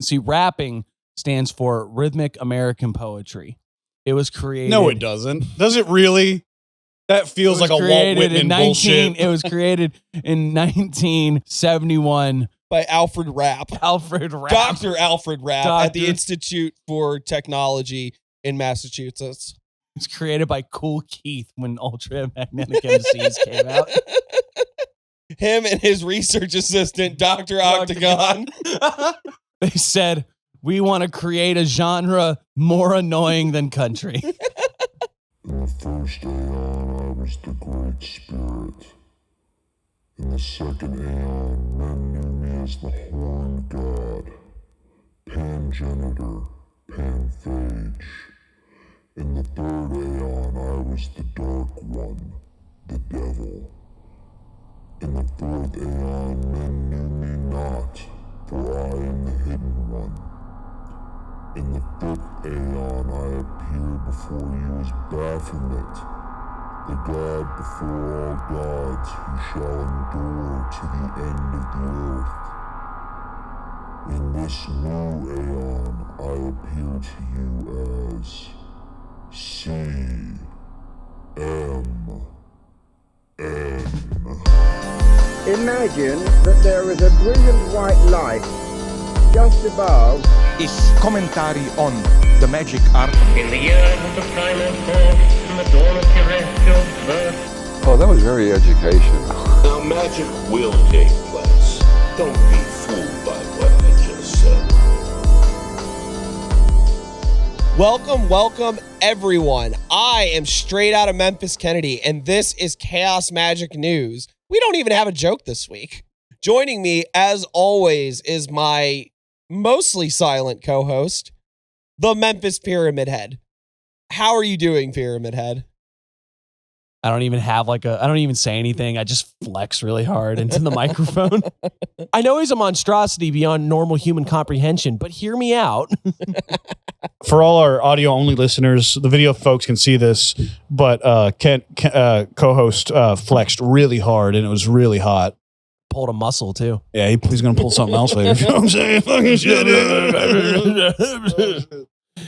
See, rapping stands for Rhythmic American Poetry. It was created. No, it doesn't. Does it really? That feels like a Walt Whitman bullshit. It was created in 1971 by Alfred Rapp. Dr. Alfred Rapp at the Institute for Technology in Massachusetts. It's created by Cool Keith when Ultramagnetic MCs came out. Him and his research assistant, Dr. Octagon. They said, we want to create a genre more annoying than country. In the first aeon, I was the Great Spirit. In the second aeon, men knew me as the Horned God, Pangenitor, Panphage. In the third aeon, I was the Dark One, the Devil. In the fourth aeon, men knew me not, for I am the Hidden One. In the fifth aeon, I appeared before you as Baphomet, the god before all gods who shall endure to the end of the earth. In this new aeon, I appear to you as CMN. Imagine that there is a brilliant white light just above. Is commentary on the magic art. In the years of the primal force and the dawn of terrestrial birth. Oh, that was very educational. Now magic will take place. Don't be fooled by what I just said. Welcome, everyone. I am straight out of Memphis, Kennedy, and this is Chaos Magick News. We don't even have a joke this week. Joining me, as always, is my mostly silent co-host, the Memphis Pyramid Head. How are you doing, Pyramid Head? I don't even say anything. I just flex really hard into the microphone. I know he's a monstrosity beyond normal human comprehension, but hear me out. For all our audio-only listeners, the video folks can see this, but co-host flexed really hard, and it was really hot. Pulled a muscle, too. Yeah, he's going to pull something else later. You know what I'm saying? Fucking shit.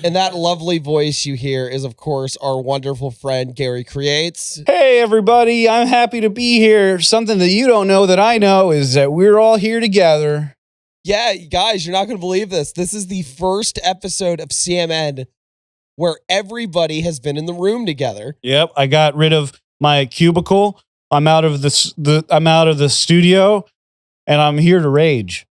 And that lovely voice you hear is, of course, our wonderful friend, Garrycreates. Hey, everybody. I'm happy to be here. Something that you don't know that I know is that we're all here together. Yeah, guys, you're not going to believe this. This is the first episode of CMN where everybody has been in the room together. Yep, I got rid of my cubicle. I'm out of the studio, and I'm here to rage.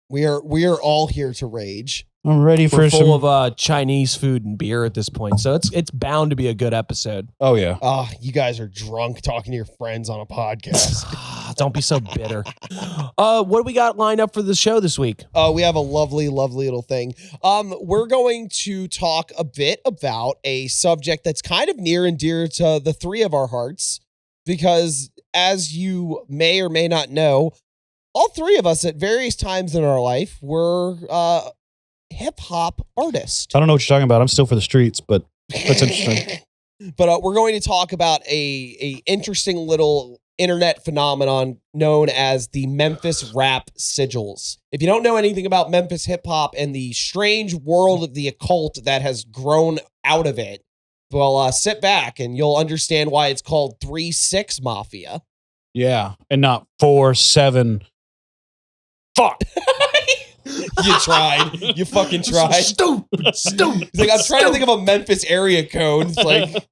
We are all here to rage. I'm ready for some full of Chinese food and beer at this point, so it's bound to be a good episode. Oh yeah. You guys are drunk talking to your friends on a podcast. Don't be so bitter. What do we got lined up for the show this week? We have a lovely little thing. We're going to talk a bit about a subject that's kind of near and dear to the three of our hearts, because as you may or may not know, all three of us at various times in our life were hip-hop artists. I don't know what you're talking about. I'm still for the streets, but that's interesting. But we're going to talk about a interesting little internet phenomenon known as the Memphis Rap Sigils. If you don't know anything about Memphis hip-hop and the strange world of the occult that has grown out of it, well, sit back and you'll understand why it's called 3-6 Mafia. Yeah, and not 4-7. Fuck. You tried. You fucking tried. Stupid. He's like, I'm trying to think of a Memphis area code. It's like,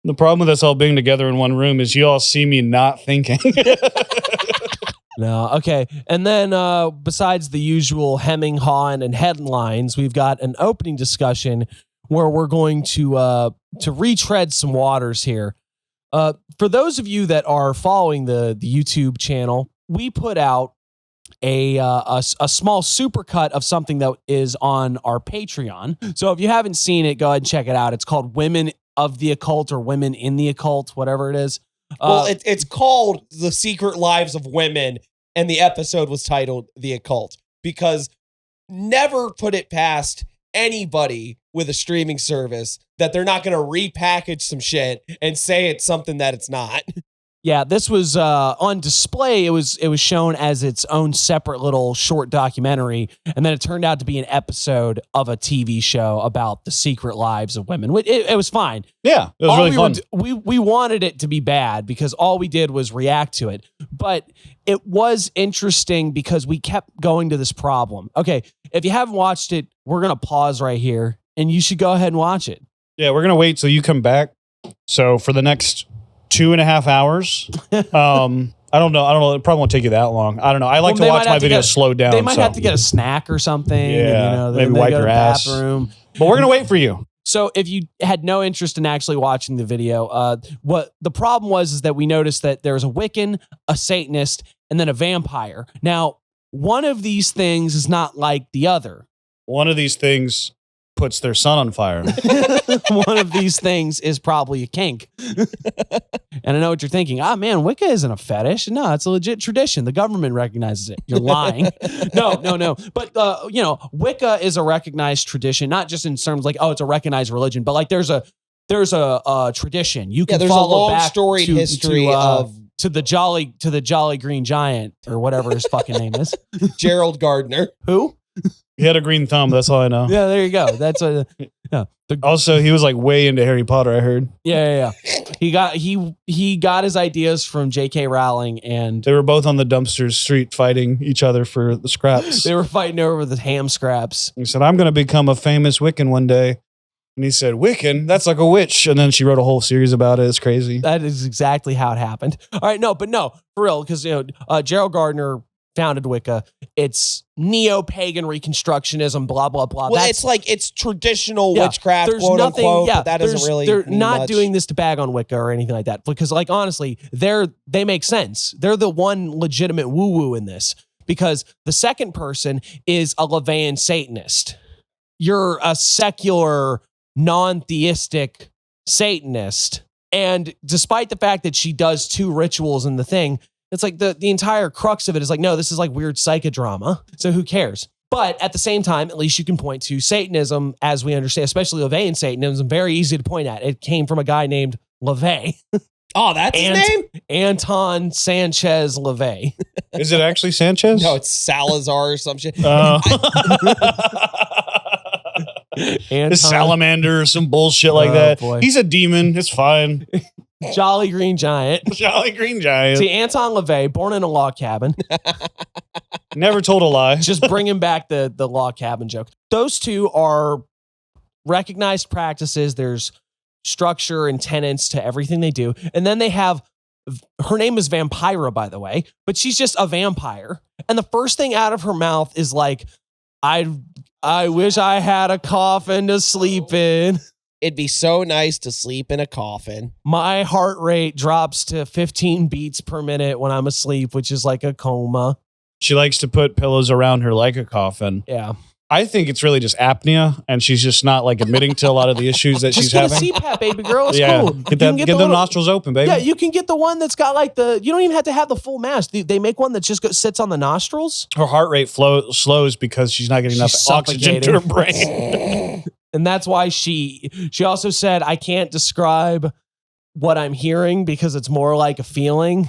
the problem with us all being together in one room is you all see me not thinking. No, okay. And then besides the usual hemming, hawing, and headlines, we've got an opening discussion where we're going to retread some waters here. For those of you that are following the YouTube channel, we put out a small supercut of something that is on our Patreon. So if you haven't seen it, go ahead and check it out. It's called Women of the Occult or Women in the Occult, whatever it is. Well, it's called The Secret Lives of Women, and the episode was titled The Occult, because never put it past anybody with a streaming service that they're not going to repackage some shit and say it's something that it's not. Yeah, this was on display. It was shown as its own separate little short documentary, and then it turned out to be an episode of a TV show about the secret lives of women. It was fine. Yeah, it was really fun. We wanted it to be bad because all we did was react to it. But it was interesting because we kept going to this problem. Okay, if you haven't watched it, we're going to pause right here, and you should go ahead and watch it. Yeah, we're going to wait till you come back. So for the next 2.5 hours, I don't know. It probably won't take you that long. I don't know. I like to watch my videos slow down. They might have to get a snack or something. Yeah, and, maybe wipe your ass. Bathroom. But we're going to wait for you. So if you had no interest in actually watching the video, what the problem was is that we noticed that there was a Wiccan, a Satanist, and then a vampire. Now, one of these things is not like the other. One of these things puts their son on fire. One of these things is probably a kink. And I know what you're thinking. Man, Wicca isn't a fetish. No, it's a legit tradition. The government recognizes it. You're lying. No. But, Wicca is a recognized tradition, not just in terms like, it's a recognized religion, but like there's a tradition. You can there's follow a long back storied history of to the Jolly Green Giant or whatever his fucking name is. Gerald Gardner. Who? He had a green thumb. That's all I know. Yeah, there you go. That's also, he was like way into Harry Potter, I heard. Yeah. He got his ideas from J.K. Rowling, and they were both on the dumpster street fighting each other for the scraps. They were fighting over the ham scraps. He said, "I'm going to become a famous Wiccan one day." And he said, "Wiccan? That's like a witch." And then she wrote a whole series about it. It's crazy. That is exactly how it happened. All right, no, for real, because Gerald Gardner founded Wicca. It's neo-pagan reconstructionism, blah, blah, blah. Well, it's traditional witchcraft, there's quote nothing, unquote, but that doesn't really They're mean not much. doing this to bag on Wicca or anything like that. Because, like, honestly, they make sense. They're the one legitimate woo-woo in this. Because the second person is a Levian Satanist. You're a secular, non-theistic Satanist. And despite the fact that she does 2 rituals in the thing, it's like the entire crux of it is like, no, this is like weird psychodrama. So who cares? But at the same time, at least you can point to Satanism as we understand, especially Levian Satanism, very easy to point at. It came from a guy named LeVay. Oh, that's his name? Anton Sanchez LeVay. Is it actually Sanchez? No, it's Salazar or some shit. A salamander or some bullshit like that. Boy. He's a demon. It's fine. Jolly Green Giant. Jolly Green Giant. See, Anton LeVay, born in a log cabin. Never told a lie. Just bringing back the log cabin joke. Those 2 are recognized practices. There's structure and tenets to everything they do. And then they have, her name is Vampira, by the way, but she's just a vampire. And the first thing out of her mouth is like, I wish I had a coffin to sleep in. It'd be so nice to sleep in a coffin. My heart rate drops to 15 beats per minute when I'm asleep, which is like a coma. She likes to put pillows around her like a coffin. Yeah. I think it's really just apnea, and she's just not like admitting to a lot of the issues that she's having. Just get a CPAP, baby girl. It's yeah. cool. Get the nostrils open, baby. Yeah, you can get the one that's got like you don't even have to have the full mask. They make one that just sits on the nostrils. Her heart rate slows because she's not getting enough oxygen to her brain. And that's why she also said, I can't describe what I'm hearing because it's more like a feeling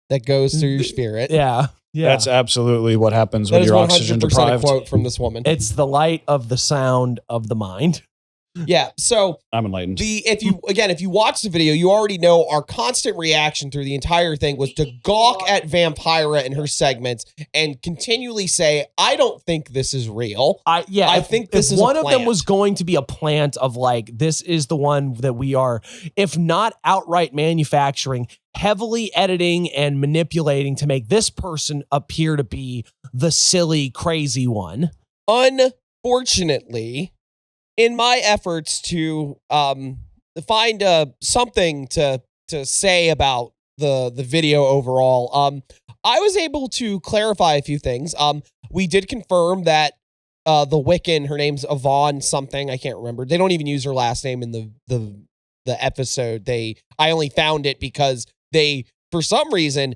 that goes through your spirit. Yeah. That's absolutely what happens when you're oxygen deprived. A quote from this woman. It's the light of the sound of the mind. Yeah, so I'm enlightened. If you watch the video, you already know our constant reaction through the entire thing was to gawk at Vampira in her segments and continually say, "I don't think this is real." I think this is one a of them was going to be a plant of like, this is the one that we are, if not outright manufacturing, heavily editing and manipulating to make this person appear to be the silly, crazy one. Unfortunately, in my efforts to find something to say about the video overall, I was able to clarify a few things. We did confirm that the Wiccan, her name's Yvonne something, I can't remember. They don't even use her last name in the episode. I only found it because they, for some reason,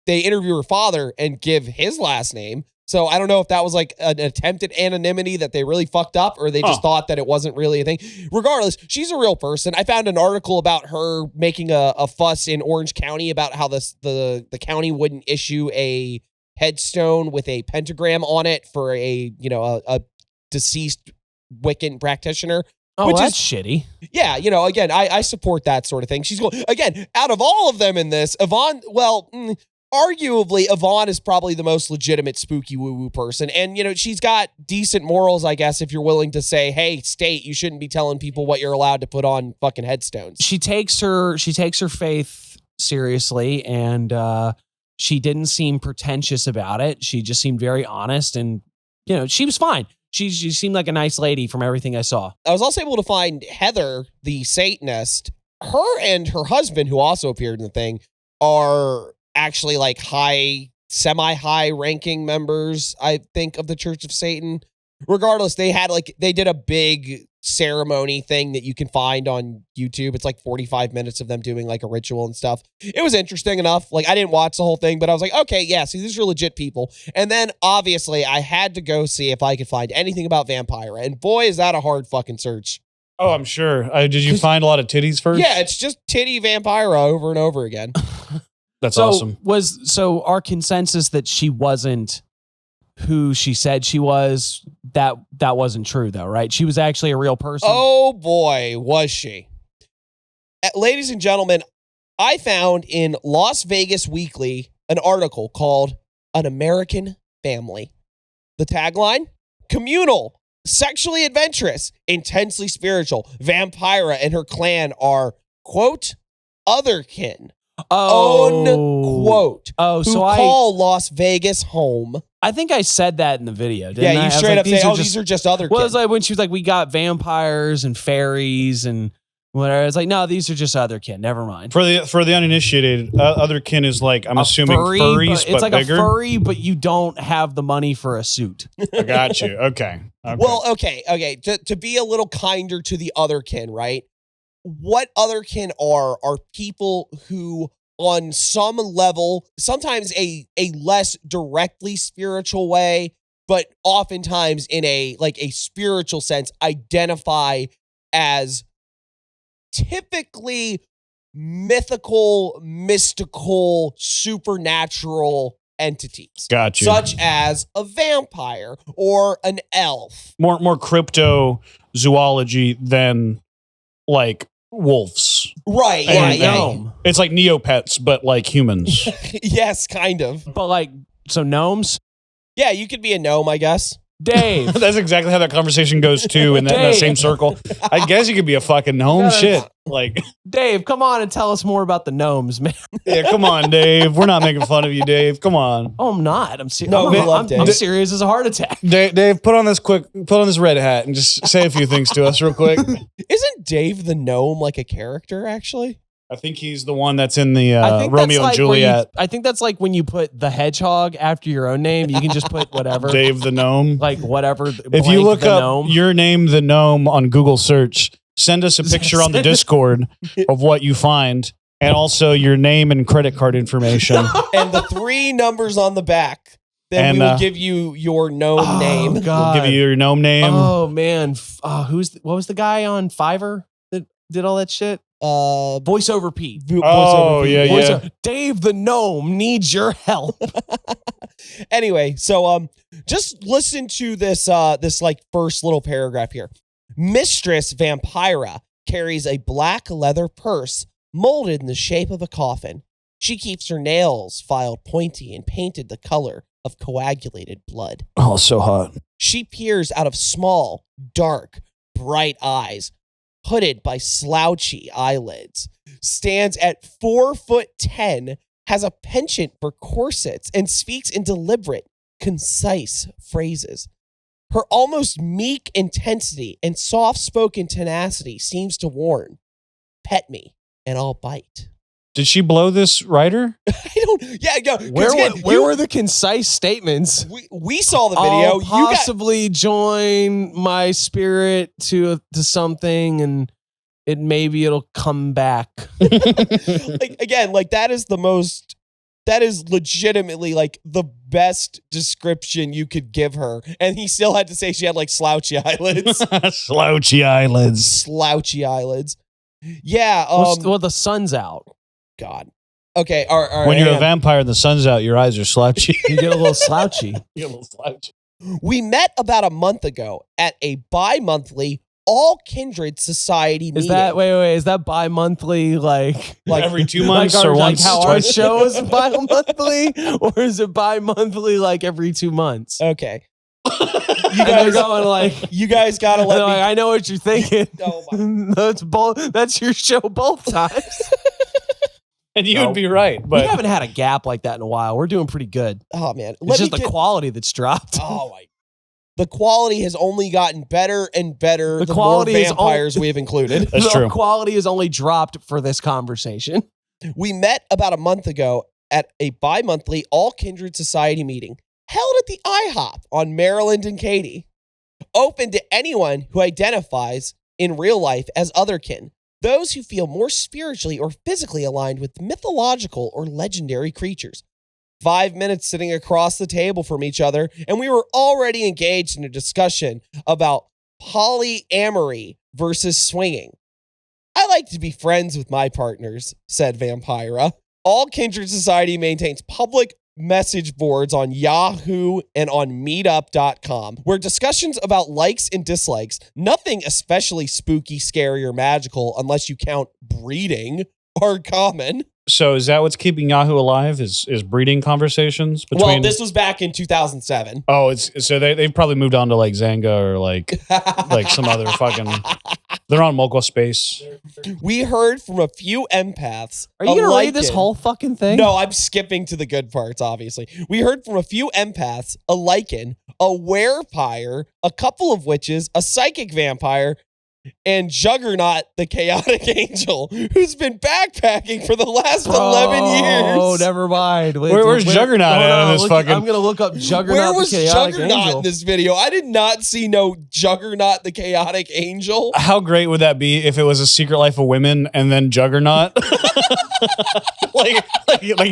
they interview her father and give his last name. So I don't know if that was like an attempt at anonymity that they really fucked up, or they just thought that it wasn't really a thing. Regardless, she's a real person. I found an article about her making a fuss in Orange County about how the county wouldn't issue a headstone with a pentagram on it for a deceased Wiccan practitioner. Oh, which that's shitty. Yeah, again, I support that sort of thing. She's going, again, out of all of them in this, Yvonne, arguably, Yvonne is probably the most legitimate spooky woo-woo person. And, she's got decent morals, I guess, if you're willing to say, hey, state, you shouldn't be telling people what you're allowed to put on fucking headstones. She takes her faith seriously, and she didn't seem pretentious about it. She just seemed very honest, and, she was fine. She seemed like a nice lady from everything I saw. I was also able to find Heather, the Satanist. Her and her husband, who also appeared in the thing, are actually like semi-high ranking members, I think, of the Church of Satan. Regardless, they did a big ceremony thing that you can find on YouTube. It's like 45 minutes of them doing like a ritual and stuff. It was interesting enough. Like, I didn't watch the whole thing, but I was like, okay, yeah, see, these are legit people. And then obviously I had to go see if I could find anything about Vampira. And boy, is that a hard fucking search. Oh, I'm sure. Did you find a lot of titties first? Yeah, it's just titty Vampira over and over again. That's awesome. So our consensus that she wasn't who she said she was, that wasn't true though, right? She was actually a real person. Oh boy, was she. Ladies and gentlemen, I found in Las Vegas Weekly an article called An American Family. The tagline, communal, sexually adventurous, intensely spiritual. Vampira and her clan are, quote, otherkin. Unquote. Oh, so call Las Vegas home. I think I said that in the video, didn't I? Yeah, you straight up say, these are just other Well, it was like when she was like, we got vampires and fairies and whatever. I was like, no, these are just otherkin. Never mind. For the uninitiated, otherkin is like, I'm assuming furries, but it's like bigger. A furry, but you don't have the money for a suit. I got you. Okay. Well, okay. To be a little kinder to the otherkin, right? What otherkin are people who, on some level, sometimes a less directly spiritual way, but oftentimes in a spiritual sense, identify as typically mythical, mystical, supernatural entities. Got you. Such as a vampire or an elf. More cryptozoology than like wolves. Right, yeah. It's like Neopets, but like humans. Yes, kind of. But so gnomes? Yeah, you could be a gnome, I guess. Dave. That's exactly how that conversation goes too in that same circle. I guess you could be a fucking gnome. Shit. Like, Dave, come on and tell us more about the gnomes, man. Yeah, come on, Dave. We're not making fun of you, Dave. Come on. Oh, I'm not. I'm serious. No, I'm serious as a heart attack. Dave, put on this red hat and just say a few things to us real quick. Isn't Dave the gnome like a character, actually? I think he's the one that's in the Romeo and Juliet. I think that's like when you put the hedgehog after your own name, you can just put whatever. Dave the gnome. Like whatever. If you look up your name, the gnome, on Google search, send us a picture on the Discord of what you find, and also your name and credit card information. And the 3 numbers on the back. Then we will give you your gnome name. God. We'll give you your gnome name. Oh, man. What was the guy on Fiverr that did all that shit? Voiceover Pete. Yeah. Dave the gnome needs your help. Anyway, so just listen to this first little paragraph here. Mistress Vampira carries a black leather purse molded in the shape of a coffin. She keeps her nails filed pointy and painted the color of coagulated blood. Oh, so hot. She peers out of small, dark, bright eyes, hooded by slouchy eyelids, stands at 4'10", has a penchant for corsets, and speaks in deliberate, concise phrases. Her almost meek intensity and soft-spoken tenacity seems to warn, pet me and I'll bite. Did she blow this writer? Where were the concise statements? We saw the video. I'll possibly join my spirit to something, and maybe it'll come back. That is the most That is legitimately like the best description you could give her. And he still had to say she had like slouchy eyelids. Slouchy eyelids. Slouchy eyelids. Yeah. Well, the sun's out. God. Okay. All right. When you're hang a on. vampire and the sun's out, your eyes are slouchy. You get a little slouchy. You get a little slouchy. We met about a month ago at a bi-monthly All Kindred Society meeting. Is that wait? Is that bi-monthly like Every 2 months like or our, once? like how our twice? show is bi-monthly, or is it bi-monthly like every 2 months? Okay. You guys going like You guys gotta let me. I know what you're thinking. Oh my. That's both. That's your show both times. And you would be right, but we haven't had a gap like that in a while. We're doing pretty good. Oh man. It's just the quality that's dropped. Oh my. The quality has only gotten better and better. The The quality more is vampires we have included. That's the true. quality has only dropped for this conversation. We met about a month ago at a bi-monthly All Kindred Society meeting held at the IHOP on Maryland and Katy. Open to anyone who identifies in real life as otherkin. Those who feel more spiritually or physically aligned with mythological or legendary creatures. 5 minutes sitting across the table from each other, and we were already engaged in a discussion about polyamory versus swinging. I like to be friends with my partners, said Vampira. All Kindred Society maintains public message boards on Yahoo and on meetup.com, where discussions about likes and dislikes, nothing especially spooky, scary, or magical, unless you count breeding, are common. So is that what's keeping Yahoo alive? Is breeding conversations between? Well, this was back in 2007. Oh, it's so they've probably moved on to like Zanga or like some other fucking. They're on Mocha Space. We heard from a few empaths. Are you going to read this Lycan- whole fucking thing? No, I'm skipping to the good parts, obviously. We heard from a few empaths, a Lycan, a werepire, a couple of witches, a psychic vampire, and Juggernaut, the chaotic angel, who's been backpacking for the last 11 years. Oh, never mind. Wait, Where's Juggernaut hold at on, in this look- fucking- I'm going to look up Juggernaut, Where was the chaotic Juggernaut angel. in this video? I did not see no Juggernaut, the chaotic angel. How great would that be if it was a Secret Life of Women and then Juggernaut? like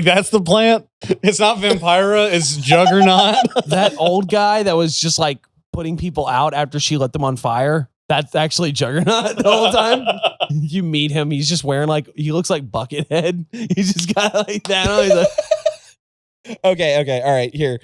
that's the plant. It's not Vampira. It's Juggernaut. That old guy that was just like putting people out after she lit them on fire. That's actually Juggernaut the whole time. You meet him. He's just wearing he looks like Buckethead. He's just got like that on. He's like, Okay. All right, here.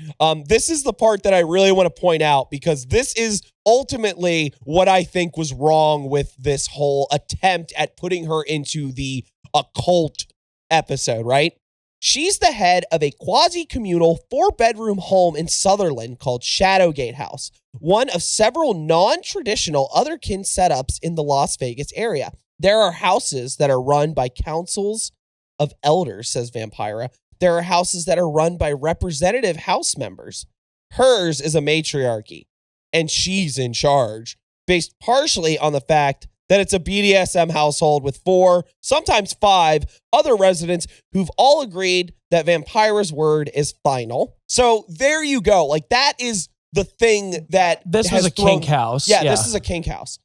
This is the part that I really want to point out because this is ultimately what I think was wrong with this whole attempt at putting her into the occult episode, right? She's the head of a quasi-communal 4-bedroom home in Sutherland called Shadowgate House, one of several non-traditional otherkin setups in the Las Vegas area. There are houses that are run by councils of elders, says Vampira. There are houses that are run by representative house members. Hers is a matriarchy, and she's in charge, based partially on the fact that it's a BDSM household with 4, sometimes 5 other residents who've all agreed that Vampira's word is final. So there you go. Like that is the thing that this was a kink house. Yeah, this is a kink house.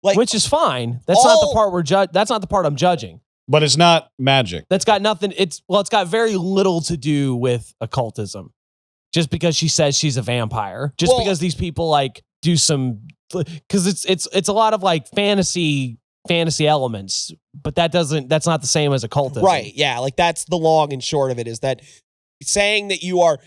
Like, which is fine. That's not the part that's not the part I'm judging. But it's not magic. That's got nothing. It's got very little to do with occultism. Just because she says she's a vampire. Just because these people like do some, because it's a lot of like fantasy elements, but that's not the same as occultism. Right. Yeah. Like that's the long and short of it, is that saying that you are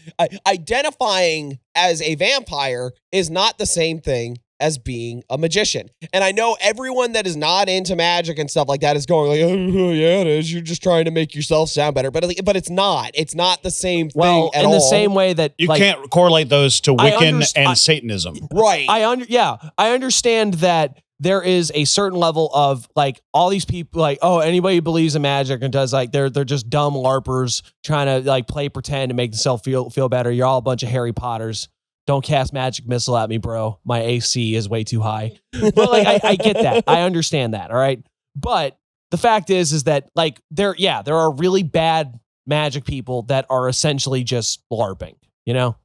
identifying as a vampire is not the same thing as being a magician. And I know everyone that is not into magic and stuff like that is going like, oh yeah, it is. You're just trying to make yourself sound better. But it's not. It's not the same thing at all. In the same way that You can't correlate those to Wiccan and Satanism. Right. I understand that there is a certain level of like all these people like, oh, anybody who believes in magic and does like they're just dumb LARPers trying to like play pretend and make themselves feel better. You're all a bunch of Harry Potters. Don't cast magic missile at me, bro. My AC is way too high. But like I get that. I understand that. All right. But the fact is that like there are really bad magic people that are essentially just LARPing, you know?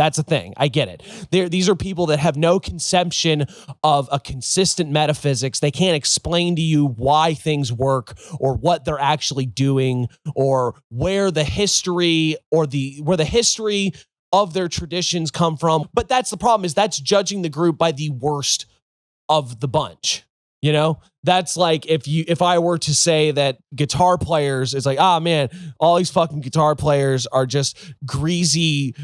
That's a thing. I get it. These are people that have no conception of a consistent metaphysics. They can't explain to you why things work or what they're actually doing or where the history of their traditions come from. But that's the problem, is that's judging the group by the worst of the bunch. You know, that's like if I were to say that guitar players is like, man, all these fucking guitar players are just greasy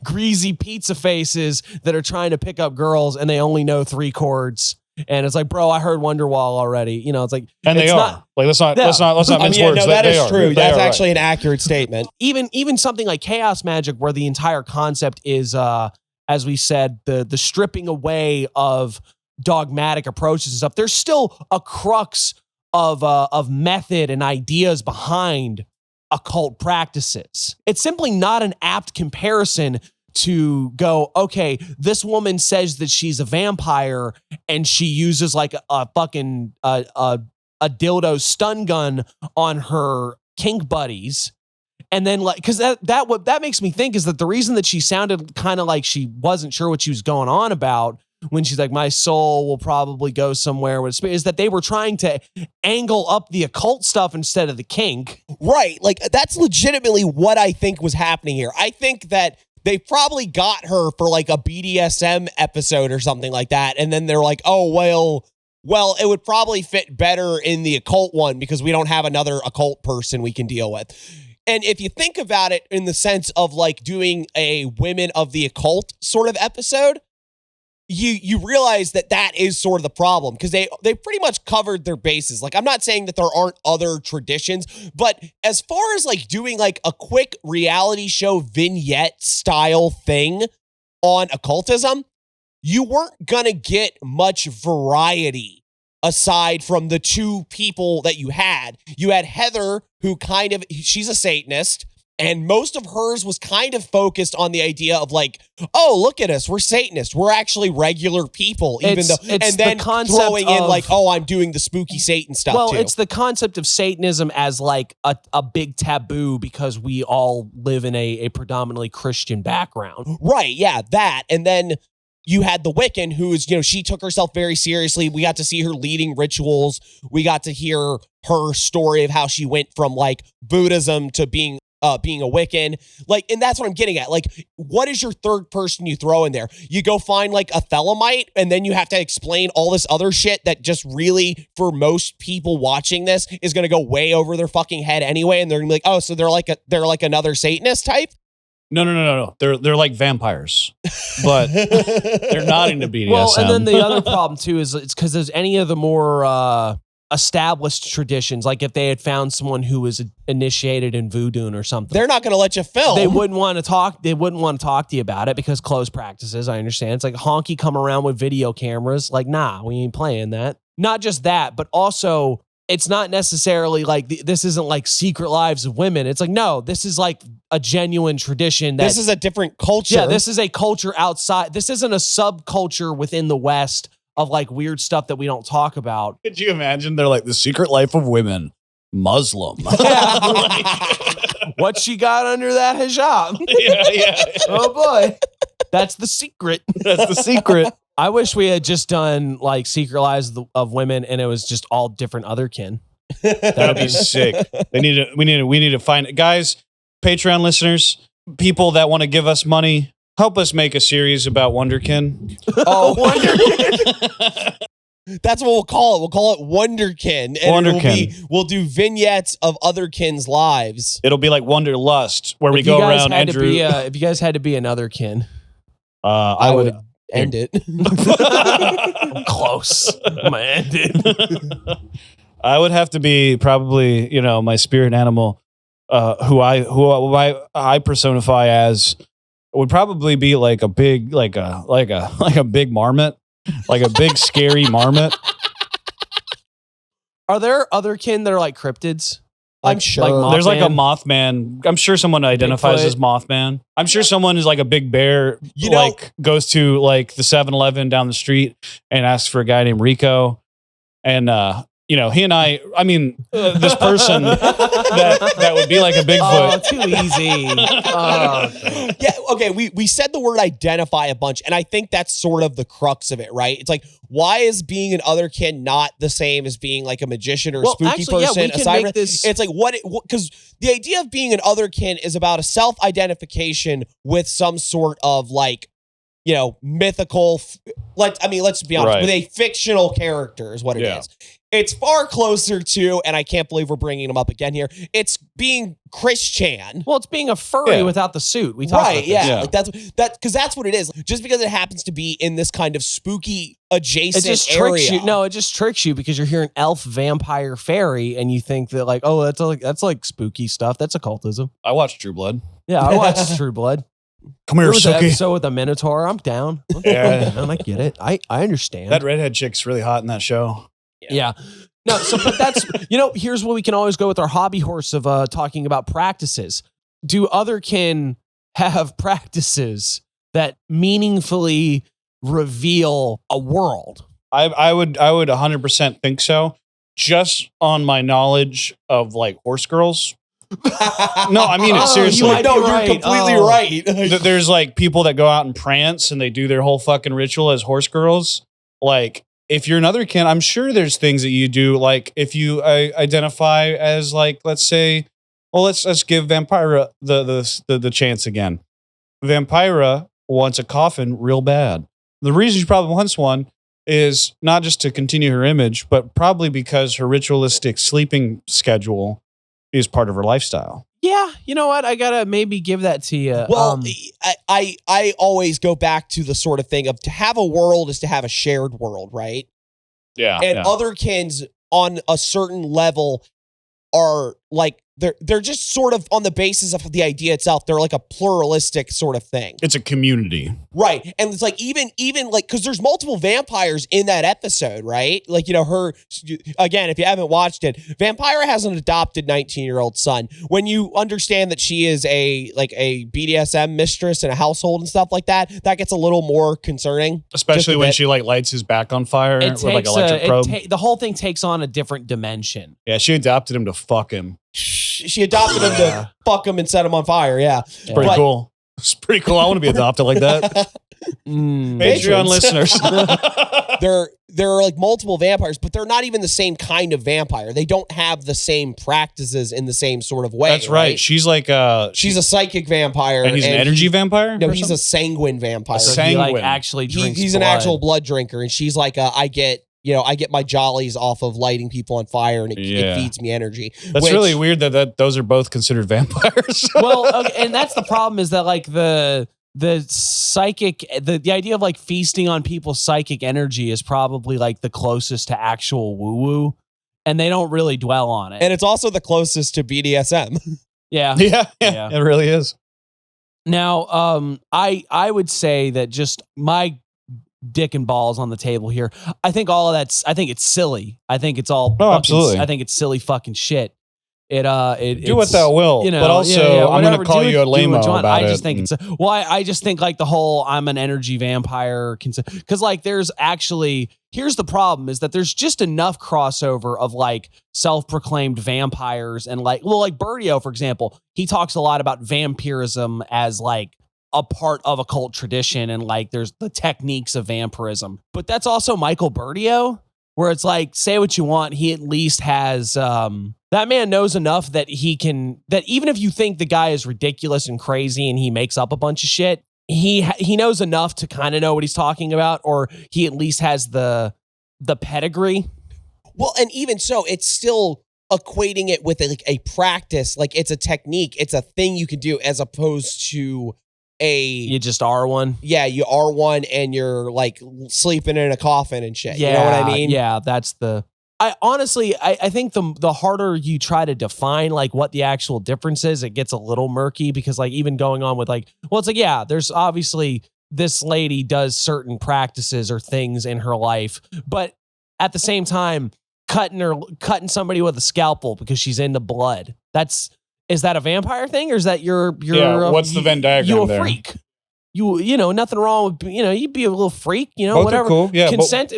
pizza faces that are trying to pick up girls and they only know 3 chords. And it's like, bro, I heard Wonderwall already. You know, it's like, and they are like, let's not mince words. No, that is true. That's actually an accurate statement. Even something like Chaos Magick, where the entire concept is, as we said, the stripping away of dogmatic approaches and stuff. There's still a crux of method and ideas behind occult practices. It's simply not an apt comparison to go, okay, this woman says that she's a vampire and she uses like a fucking a dildo stun gun on her kink buddies. And then like, cause that makes me think is that the reason that she sounded kind of like she wasn't sure what she was going on about when she's like, my soul will probably go somewhere with spirit, is that they were trying to angle up the occult stuff instead of the kink. Right. Like that's legitimately what I think was happening here. I think that they probably got her for like a BDSM episode or something like that. And then they're like, oh, well, it would probably fit better in the occult one because we don't have another occult person we can deal with. And if you think about it in the sense of like doing a women of the occult sort of episode, you realize that is sort of the problem because they pretty much covered their bases. Like, I'm not saying that there aren't other traditions, but as far as like doing like a quick reality show vignette style thing on occultism, you weren't gonna get much variety aside from the 2 people that you had. You had Heather, who she's a Satanist. And most of hers was kind of focused on the idea of like, oh, look at us, we're Satanists, we're actually regular people, and then throwing in like, oh, I'm doing the spooky Satan stuff. Well, too. It's the concept of Satanism as like a big taboo because we all live in a predominantly Christian background, right? Yeah, that, and then you had the Wiccan, who's, she took herself very seriously. We got to see her leading rituals. We got to hear her story of how she went from like Buddhism to being a Wiccan, like, and that's what I'm getting at. Like, what is your third person you throw in there? You go find like a Thelemite, and then you have to explain all this other shit that just really, for most people watching this, is going to go way over their fucking head anyway. And they're gonna be like, oh, so they're like another Satanist type. No. They're like vampires, but they're not into BDSM. Well, and then the other problem too is it's because there's any of the more established traditions, like if they had found someone who was initiated in voodoo or something, they're not going to let you film. They wouldn't want to talk. They wouldn't want to talk to you about it because closed practices. I understand. It's like Honky come around with video cameras. Like, nah, we ain't playing that. Not just that, but also it's not necessarily like this isn't like Secret Lives of Women. It's like, no, this is like a genuine tradition. This is a different culture. Yeah, this is a culture outside. This isn't a subculture within the West of like weird stuff that we don't talk about. Could you imagine? They're like the Secret Life of Women, Muslim. What she got under that hijab? Yeah. Oh boy, that's the secret. That's the secret. I wish we had just done like Secret Lives of Women, and it was just all different otherkin. That'd be sick. We need to find it, guys. Patreon listeners, people that want to give us money. Help us make a series about Wonderkin. Oh, Wonderkin. That's what we'll call it. We'll call it Wonderkin. And Wonderkin. We'll do vignettes of otherkin's lives. It'll be like Wonderlust, where we go around Andrew. If you guys had to be an otherkin, I would end it. I'm close. I'm gonna end it. I would have to be probably, my spirit animal, who I personify as. Would probably be like a big, like a big marmot, like a big scary marmot. Are there otherkin that are like cryptids? I'm sure. Like There's like a Mothman. I'm sure someone identifies as Mothman. I'm sure someone is like a big bear, goes to like the 7-Eleven down the street and asks for a guy named Rico. And you know, he and I mean, this person that would be like a Bigfoot. Oh, too easy. Yeah, okay, we said the word identify a bunch, and I think that's sort of the crux of it, right? It's like, why is being an otherkin not the same as being like a magician or a spooky person? we can make this. It's like, because the idea of being an otherkin is about a self-identification with some sort of like, you know, mythical, let's be honest, Right. with a fictional character is what it is. It's far closer to, and I can't believe we're bringing him up again here, it's being Christian. Well, it's being a furry without the suit. We talked about this. Yeah. Like because that's what it is. Just because it happens to be in this kind of spooky adjacent It just area. tricks you. No, it just tricks you because you're hearing elf, vampire, fairy, and you think that like, oh, that's like spooky stuff. That's occultism. I watched True Blood. Yeah, I watched True Blood. Come here, There was an Suki. episode with a Minotaur. I'm down. Yeah. I get it. I understand. That redhead chick's really hot in that show. Yeah. No, so but that's, you know, here's where we can always go with our hobby horse of talking about practices. Do otherkin have practices that meaningfully reveal a world? I would 100% think so. Just on my knowledge of like horse girls. No, I mean it seriously. you might be right. You're completely Oh. right. There's like people that go out and prance and they do their whole fucking ritual as horse girls. Like, if you're another kin, I'm sure there's things that you do. Like, if you identify as like, let's say, well, let's give Vampira the chance again. Vampira wants a coffin real bad. The reason she probably wants one is not just to continue her image, but probably because her ritualistic sleeping schedule is part of her lifestyle. Yeah, you know what? I gotta maybe give that to you. Well, I always go back to the sort of thing of to have a world is to have a shared world, right? Yeah. And otherkins on a certain level are like they're just sort of on the basis of the idea itself. They're like a pluralistic sort of thing. It's a community. Right. And it's like even like because there's multiple vampires in that episode, right? Like, you know, her again, if you haven't watched it, Vampira has an adopted 19-year-old son. When you understand that she is a BDSM mistress in a household and stuff like that, that gets a little more concerning. Especially when she like lights his back on fire with like electric probe. The whole thing takes on a different dimension. Yeah, she adopted him to fuck him. She adopted him to fuck him and set him on fire. Yeah. It's pretty cool. It's pretty cool. I want to be adopted like that. Patreon listeners. There are like multiple vampires, but they're not even the same kind of vampire. They don't have the same practices in the same sort of way. That's right. She's like she's a psychic vampire. And he's an energy vampire? No, he's a sanguine vampire. So he like actually drinks he's blood. an actual blood drinker, and she's like I get my jollies off of lighting people on fire, and it feeds me energy. That's really weird that those are both considered vampires. Well, okay, and that's the problem is that like the psychic, the idea of like feasting on people's psychic energy is probably like the closest to actual woo-woo, and they don't really dwell on it. And it's also the closest to BDSM. Yeah. It really is. Now, I would say that just my dick and balls on the table here. I think all of that's. I think it's silly. I think it's all. Absolutely. I think it's silly fucking shit. It do what thou will, you know, but also I'm going to call you a lame-o about I it. just think it's I just think like the whole I'm an energy vampire because like there's actually here's the problem is that there's just enough crossover of like self-proclaimed vampires and like Birdio, for example, he talks a lot about vampirism as like a part of a cult tradition and like there's the techniques of vampirism, but that's also Michael Birdio, where it's like, say what you want, he at least has that man knows enough that he can, that even if you think the guy is ridiculous and crazy and he makes up a bunch of shit, he knows enough to kind of know what he's talking about, or he at least has the pedigree. Well, and even so, it's still equating it with like a practice, like it's a technique, it's a thing you can do, as opposed to you just are one. Yeah, you are one, and you're like sleeping in a coffin and shit. Yeah, you know what I mean? Yeah, that's the. I honestly, I think the harder you try to define like what the actual difference is, it gets a little murky because like even going on with like, well, it's like, yeah, there's obviously this lady does certain practices or things in her life, but at the same time, cutting somebody with a scalpel because she's into blood. Is that a vampire thing, or is that you're what's the Venn diagram you a there? freak? You know, nothing wrong with, you'd be a little freak, Both whatever. are cool. Yeah,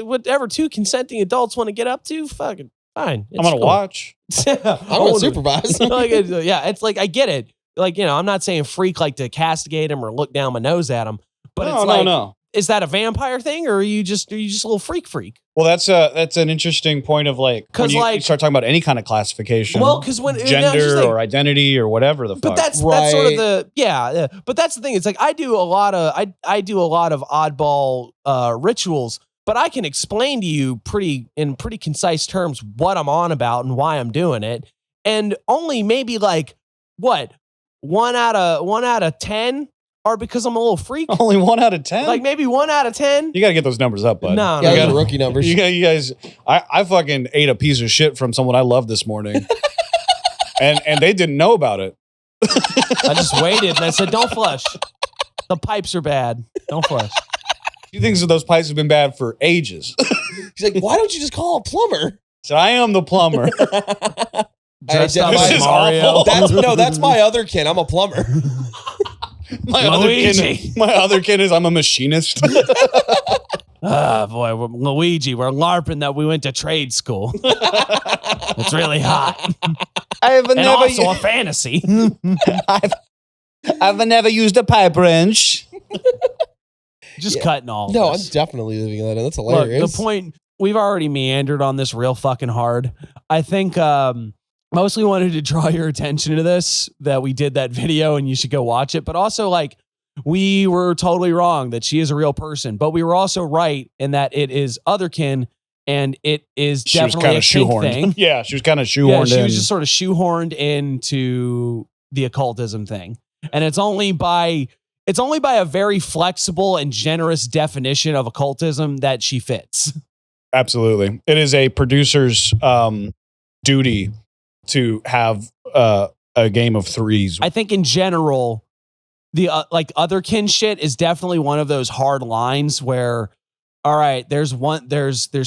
whatever two consenting adults want to get up to, fucking Fine. I'm going to watch. I'm going to supervise. It's like, I get it. Like, I'm not saying freak like to castigate him or look down my nose at him, but it's like, no. Is that a vampire thing, or are you just a little freak? Well, that's an interesting point of like, when you start talking about any kind of classification. Well, because when gender or identity or whatever the fuck. But that's sort of the But that's the thing. It's like I do a lot of oddball rituals, but I can explain to you in pretty concise terms what I'm on about and why I'm doing it, and only maybe like what 1 out of 10. Or because I'm a little freak. Only 1 out of 10? Like maybe 1 out of 10. You got to get those numbers up, bud. No, those are rookie numbers. You guys, I fucking ate a piece of shit from someone I love this morning. and they didn't know about it. I just waited and I said, don't flush. The pipes are bad. Don't flush. He thinks that those pipes have been bad for ages. He's like, why don't you just call a plumber? So I am the plumber. Dressed up This like is Mario. awful. That's my other kin. I'm a plumber. My other kin is I'm a machinist. Boy, we're Luigi. We're LARPing that we went to trade school. It's really hot. I've and also a fantasy. I've never used a pipe wrench. Just cutting all No, this. I'm definitely leaving that in. That's hilarious. Look, the point, we've already meandered on this real fucking hard. I think mostly wanted to draw your attention to this, that we did that video and you should go watch it. But also, like, we were totally wrong that she is a real person. But we were also right in that it is otherkin and it is definitely a kink thing. Yeah, she was kind of shoehorned in. She was just sort of shoehorned into the occultism thing. And it's only by a very flexible and generous definition of occultism that she fits. Absolutely. It is a producer's duty to have a game of threes. I think in general, the like otherkin shit is definitely one of those hard lines where, all right, there's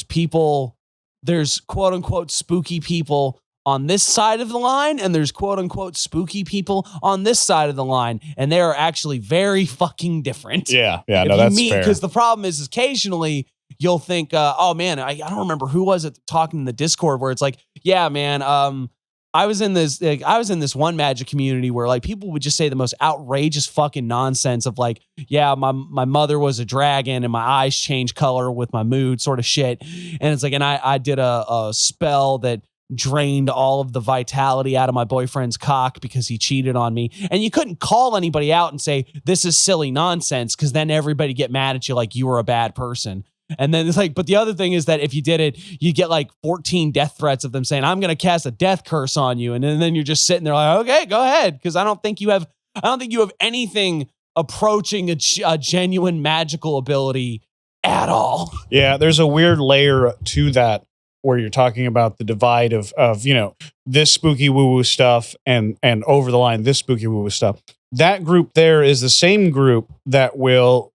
people, there's quote unquote spooky people on this side of the line, and there's quote unquote spooky people on this side of the line, and they are actually very fucking different. Yeah, no, that's fair. Because the problem is occasionally you'll think, oh man, I don't remember who was it talking in the Discord where it's like, yeah, man, I was in this one magic community where like people would just say the most outrageous fucking nonsense of like, yeah, my mother was a dragon and my eyes change color with my mood sort of shit. And it's like, and I did a spell that drained all of the vitality out of my boyfriend's cock because he cheated on me. And you couldn't call anybody out and say, this is silly nonsense, because then everybody get mad at you like you were a bad person. And then it's like, but the other thing is that if you did it, you get like 14 death threats of them saying, I'm going to cast a death curse on you. And then you're just sitting there like, okay, go ahead. Because I don't think you have anything approaching a genuine magical ability at all. Yeah, there's a weird layer to that where you're talking about the divide of this spooky woo-woo stuff and over the line, this spooky woo-woo stuff. That group there is the same group that will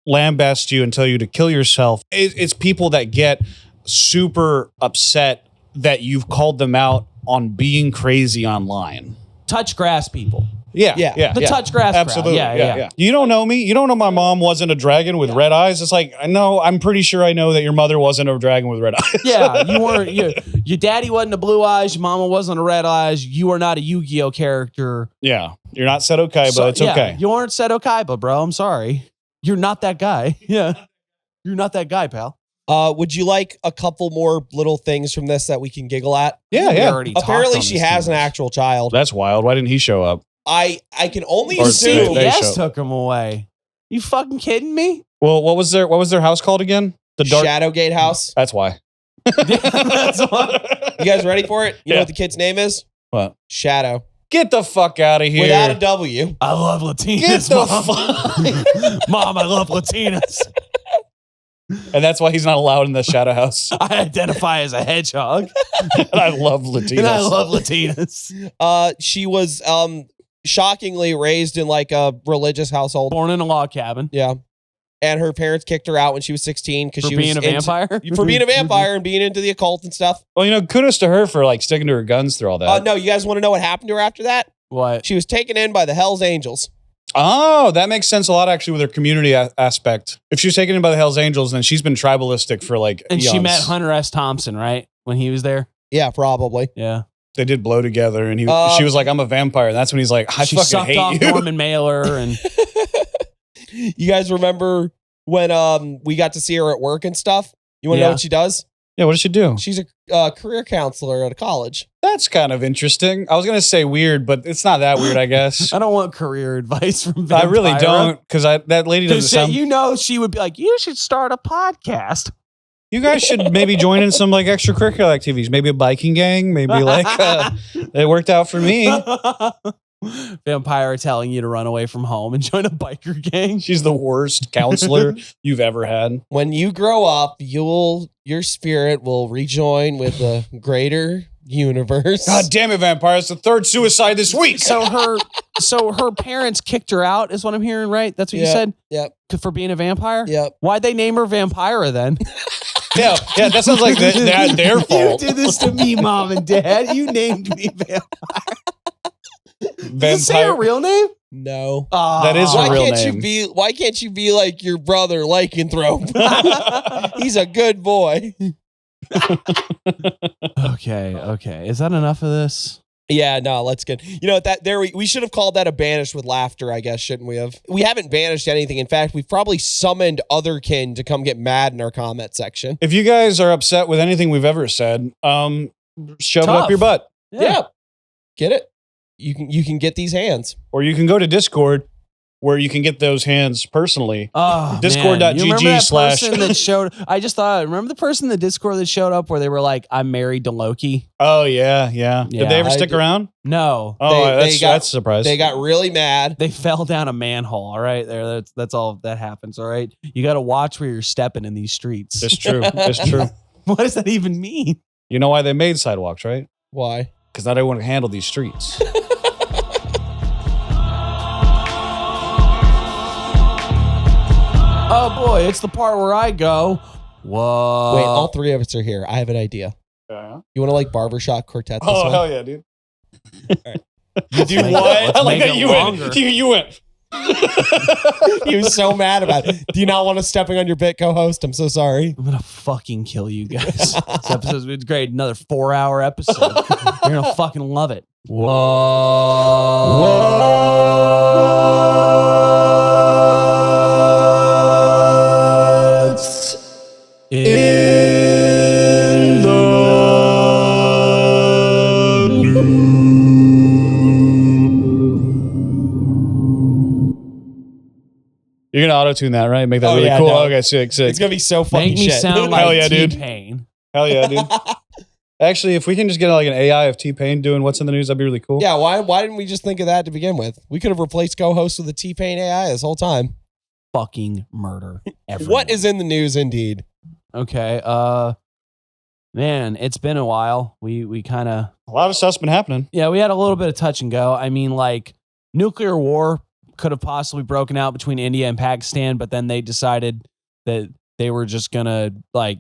lambast you and tell you to kill yourself. It's people that get super upset that you've called them out on being crazy online. Touch grass people. Yeah. Touch grass absolutely. crowd. Yeah. You don't know me. You don't know my mom wasn't a dragon with red eyes. It's like, I know, I'm pretty sure I know that your mother wasn't a dragon with red eyes. Yeah, you weren't. Your daddy wasn't a blue eyes. Your mama wasn't a red eyes. You are not a Yu-Gi-Oh character. Yeah, you're not Seto Kaiba. So, it's okay. You aren't Seto Kaiba, bro. I'm sorry. You're not that guy. Yeah, you're not that guy, pal. Would you like a couple more little things from this that we can giggle at? Yeah. Apparently, she has an actual child. That's wild. Why didn't he show up? I can only Or assume. they Yes, show- took him away. You fucking kidding me? Well, what was their house called again? The Dark Shadowgate House. That's why. That's why. You guys ready for it? You know Yeah. what the kid's name is? What? Shadow. Get the fuck out of here. Without a W. I love Latinas, Get the Mom. Mom, I love Latinas. And that's why he's not allowed in the Shadow House. I identify as a hedgehog. And I love Latinas. And I love Latinas. She was shockingly raised in like a religious household. Born in a log cabin. Yeah. And her parents kicked her out when she was 16 because For she was being a vampire? For being a vampire and being into the occult and stuff. Well, kudos to her for like sticking to her guns through all that. No, you guys want to know what happened to her after that? What? She was taken in by the Hells Angels. Oh, that makes sense a lot actually with her community aspect. If she was taken in by the Hells Angels, then she's been tribalistic for like And she eons. met Hunter S. Thompson, right? When he was there? Yeah, probably. Yeah. They did blow together, and she was like, "I'm a vampire." And that's when he's like, "I She fucking sucked hate off you." Norman Mailer, and You guys remember when we got to see her at work and stuff? You want to know what she does? Yeah, what does she do? She's a career counselor at a college. That's kind of interesting. I was gonna say weird, but it's not that weird, I guess. I don't want career advice from I Vampira. really don't, because that lady doesn't sound. You know, she would be like, "You should start a podcast." You guys should maybe join in some like extracurricular activities, maybe a biking gang, maybe like it worked out for me. Vampire telling you to run away from home and join a biker gang. She's the worst counselor you've ever had. When you grow up, your spirit will rejoin with the greater universe. God damn it, vampire! It's the third suicide this week. So her parents kicked her out, is what I'm hearing, right? That's what you said? Yep. For being a vampire? Yep. Why'd they name her Vampira then? Yeah, that sounds like their fault. You did this to me, Mom and Dad. You named me Vampire. Did you say her real name? No. That is a real name. Why can't you be like your brother, Lycanthrope? He's a good boy. Okay. Is that enough of this? Yeah, no, let's get. You know that we should have called that a banish with laughter, I guess, shouldn't we have? We haven't banished anything. In fact, we've probably summoned otherkin to come get mad in our comment section. If you guys are upset with anything we've ever said, shove it up your butt. Yeah. Get it. You can get these hands. Or you can go to Discord, where you can get those hands personally. Oh, Discord.gg/ that showed. I just thought, remember the person in the Discord that showed up where they were like, "I'm married to Loki." Oh yeah. Did they ever stick around? No. Oh, that's a surprise. They got really mad. They fell down a manhole. All right, there. That's all that happens. All right, you got to watch where you're stepping in these streets. It's true. It's true. What does that even mean? You know why they made sidewalks, right? Why? Because not everyone can handle these streets. Oh boy, it's the part where I go, whoa. Wait, all three of us are here. I have an idea. Yeah. You want to like barbershop quartet this Oh, one? hell yeah, dude. Right. You do Let's what? I like make that it you longer. went. You went. He was so mad about it. Do you not want us stepping on your bit, co-host? I'm so sorry. I'm gonna fucking kill you guys. This episode's been great. Another 4-hour episode. You're gonna fucking love it. In the You're gonna auto-tune that, right? Make that really cool. No. Okay, sick. It's gonna be so fucking Make me shit. sound like Hell yeah, dude. T-Pain. Hell yeah, dude. Actually, if we can just get like an AI of T-Pain doing what's in the news, that'd be really cool. Yeah, why didn't we just think of that to begin with? We could have replaced co-host with a T-Pain AI this whole time. Fucking murder. Everyone. What is in the news, indeed? Okay. Man, it's been a while. We kind of A lot of stuff's been happening. we had a little bit of touch and go. I mean, like nuclear war could have possibly broken out between India and Pakistan, but then they decided that they were just gonna like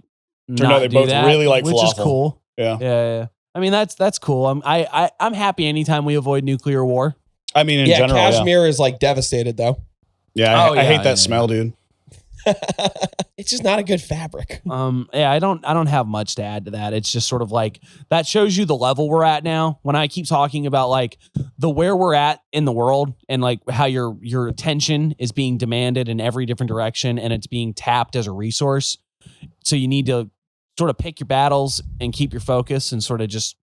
Turned out not they do both that, really like which is falafel. cool. Yeah. I mean, that's cool. I'm happy anytime we avoid nuclear war. I mean, in Yeah, general, Kashmir is like devastated though. yeah. I hate that yeah. smell, dude. It's just not a good fabric. I don't have much to add to that. It's just sort of like that shows you the level we're at now. When I keep talking about like the where we're at in the world and like how your attention is being demanded in every different direction and it's being tapped as a resource. So you need to sort of pick your battles and keep your focus and sort of just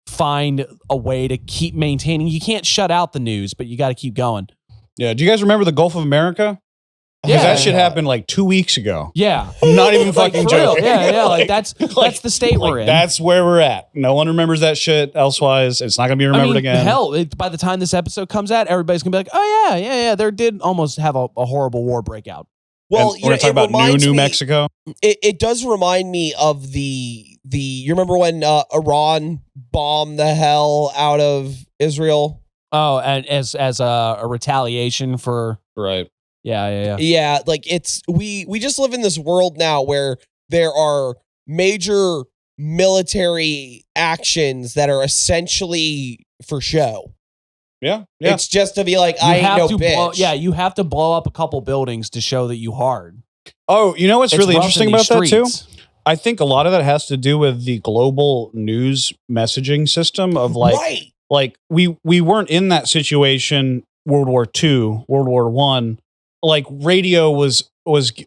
find a way to keep maintaining. You can't shut out the news, but you got to keep going. Yeah. Do you guys remember the Gulf of America? Because that shit happened like 2 weeks ago. Yeah. I'm not even fucking For real. joking. Yeah. Like that's the state we're in. That's where we're at. No one remembers that shit elsewise. It's not going to be remembered again. Hell, by the time this episode comes out, everybody's going to be like, oh, yeah. There did almost have a horrible war breakout. Well, And we're talking about New Mexico. It does remind me of the you remember when Iran bombed the hell out of Israel? Oh, and as a retaliation for Right. Yeah. Yeah, like we just live in this world now where there are major military actions that are essentially for show. Yeah. It's just to be like, I ain't no bitch. you have to blow up a couple buildings to show that you hard. Oh, you know what's It's really rough interesting in about these that too? streets. I think a lot of that has to do with the global news messaging system of like we weren't in that situation. World War II, World War I, like radio was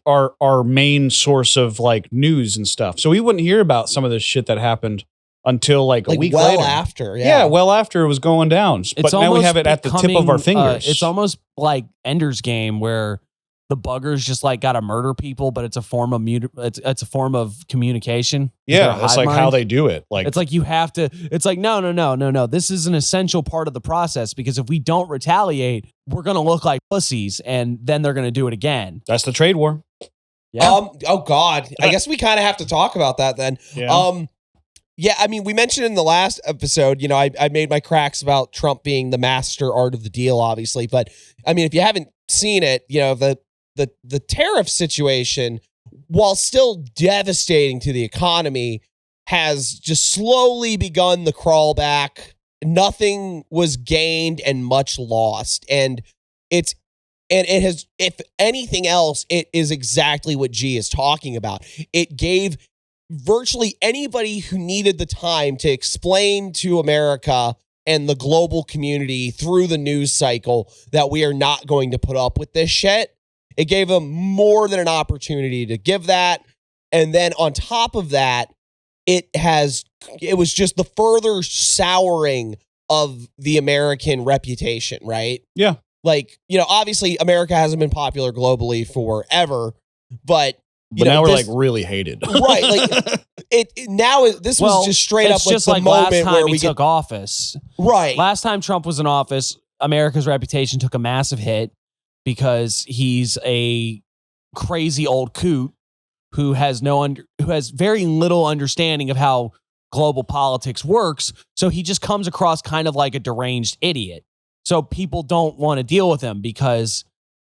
our main source of like news and stuff. So we wouldn't hear about some of this shit that happened until like a week later. After, well after it was going down. But now we have it at the tip of our fingers. It's almost like Ender's Game where the buggers just like got to murder people, but it's a form of it's a form of communication. Yeah, that's like how they do it. Like it's like you have to. It's like no. This is an essential part of the process because if we don't retaliate, we're gonna look like pussies, and then they're gonna do it again. That's the trade war. Yeah. Oh God. I guess we kind of have to talk about that then. Yeah. Yeah, I mean, we mentioned in the last episode, you know, I made my cracks about Trump being the master art of the deal, obviously. But I mean, if you haven't seen it, you know, the tariff situation, while still devastating to the economy, has just slowly begun the crawl back. Nothing was gained and much lost. And it has, if anything else, it is exactly what G is talking about. It gave virtually anybody who needed the time to explain to America and the global community through the news cycle that we are not going to put up with this shit. It gave them more than an opportunity to give that. And then on top of that, it was just the further souring of the American reputation, right? Yeah. Like, you know, obviously America hasn't been popular globally forever, but now we're like really hated. Right. Like this was just straight up just like the last moment time where he we took office. Right. Last time Trump was in office, America's reputation took a massive hit because he's a crazy old coot who has very little understanding of how global politics works. So he just comes across kind of like a deranged idiot. So people don't want to deal with him because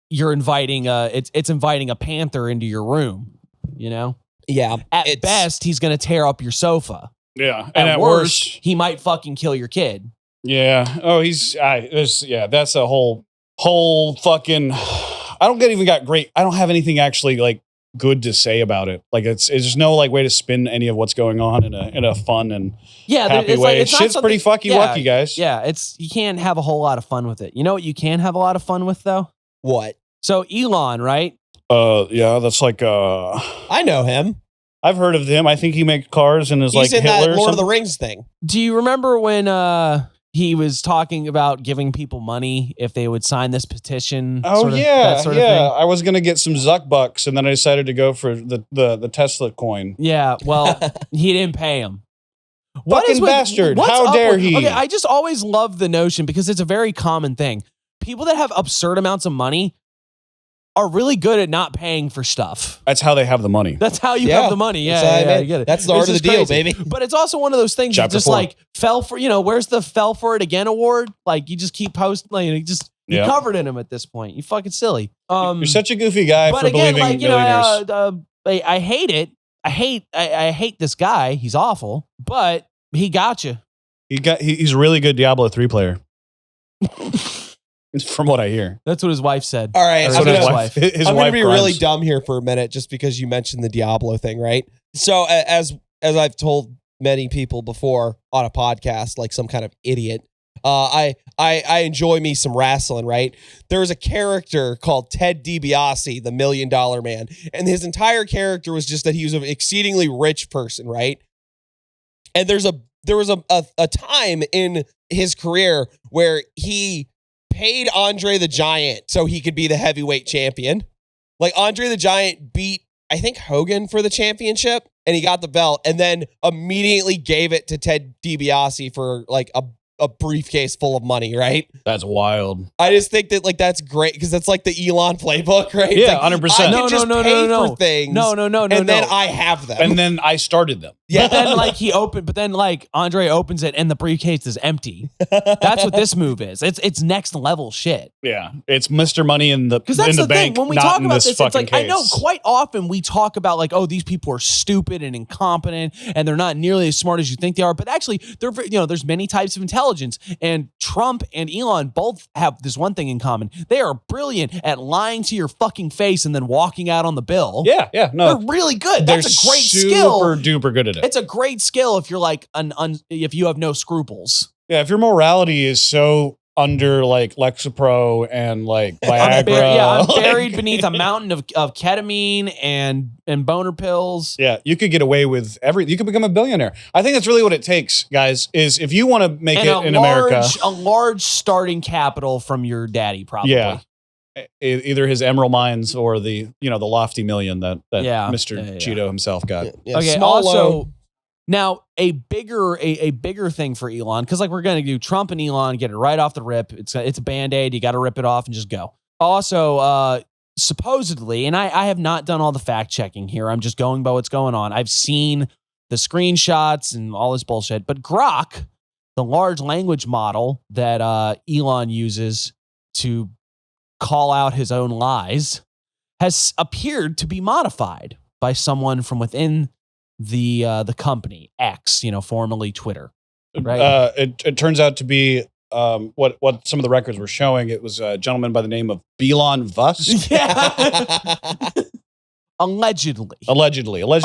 you're inviting it's inviting a panther into your room, you know? Yeah. At best, he's going to tear up your sofa. Yeah. And at worst, worst, he might fucking kill your kid. Yeah. Oh, that's a whole fucking, I don't have anything actually like good to say about it. Like it's just no like way to spin any of what's going on in a fun and happy way. It's shit's pretty fucky lucky, guys. Yeah. You can't have a whole lot of fun with it. You know what you can have a lot of fun with though? What? So Elon, right? Yeah, that's like I know him. I've heard of him. I think he makes cars and is He's like in Hitler. that Lord of the Rings thing. Do you remember when he was talking about giving people money if they would sign this petition? Oh, that sort of thing? I was gonna get some Zuck bucks, and then I decided to go for the Tesla coin. Yeah, well, he didn't pay him. Fucking bastard! How dare he? Okay, I just always love the notion because it's a very common thing. People that have absurd amounts of money are really good at not paying for stuff. That's how they have the money. That's how you have the money. Yeah, I get it. That's the art of the deal, baby. But it's also one of those things that just 4. like fell for, where's the fell for it again award? Like you just keep posting, like you're covered in them at this point. You fucking silly. You're such a goofy guy for believing millionaires. I hate it. I hate this guy. He's awful, but he got you. He's a really good Diablo 3 player. From what I hear. That's what his wife said. All right. I'm going to be really dumb here for a minute just because you mentioned the Diablo thing, right? So as I've told many people before on a podcast, like some kind of idiot, I enjoy me some wrestling, right? There's a character called Ted DiBiase, the $1 Million Man. And his entire character was just that he was an exceedingly rich person, right? And there was a time in his career where he paid Andre the Giant so he could be the heavyweight champion. Like Andre the Giant beat, I think, Hogan for the championship and he got the belt and then immediately gave it to Ted DiBiase for like a briefcase full of money, right? That's wild. I just think that like that's great because that's like the Elon playbook, right? Yeah, like, 100%. I can just pay for things. No. And then I have them. And then I started them. Yeah. But then Andre opens it and the briefcase is empty. That's what this move is. It's next level shit. Yeah. It's Mr. Money in the Because that's the thing. bank, When we not talk in about this this, it's like, fucking I know case. quite often we talk about like, oh, these people are stupid and incompetent and they're not nearly as smart as you think they are. But actually, there's many types of intelligence. intelligence. And Trump and Elon both have this one thing in common. They are brilliant at lying to your fucking face and then walking out on the bill. Yeah, no. They're really good. They're That's a great skill. super duper good at it. It's a great skill if you're like if you have no scruples. Yeah, if your morality is so under like Lexapro and like Viagra. I'm buried beneath a mountain of ketamine and boner pills. Yeah, you could get away with everything. You could become a billionaire. I think that's really what it takes, guys, is if you want to make it in America. A large starting capital from your daddy, probably. Yeah. Either his emerald mines or the lofty million that Mr. Cheeto himself got. Yeah, okay, small also loan. now a bigger thing for Elon, because like we're gonna do Trump and Elon, get it right off the rip. It's a Band-Aid, you gotta rip it off and just go. Also, supposedly, and I have not done all the fact checking here, I'm just going by what's going on. I've seen the screenshots and all this bullshit, but Grok, the large language model that Elon uses to call out his own lies, has appeared to be modified by someone from within the company X, formerly Twitter. Right? It turns out to be what some of the records were showing. It was a gentleman by the name of Elon Vusk. Yeah. Allegedly. Allegedly, Elon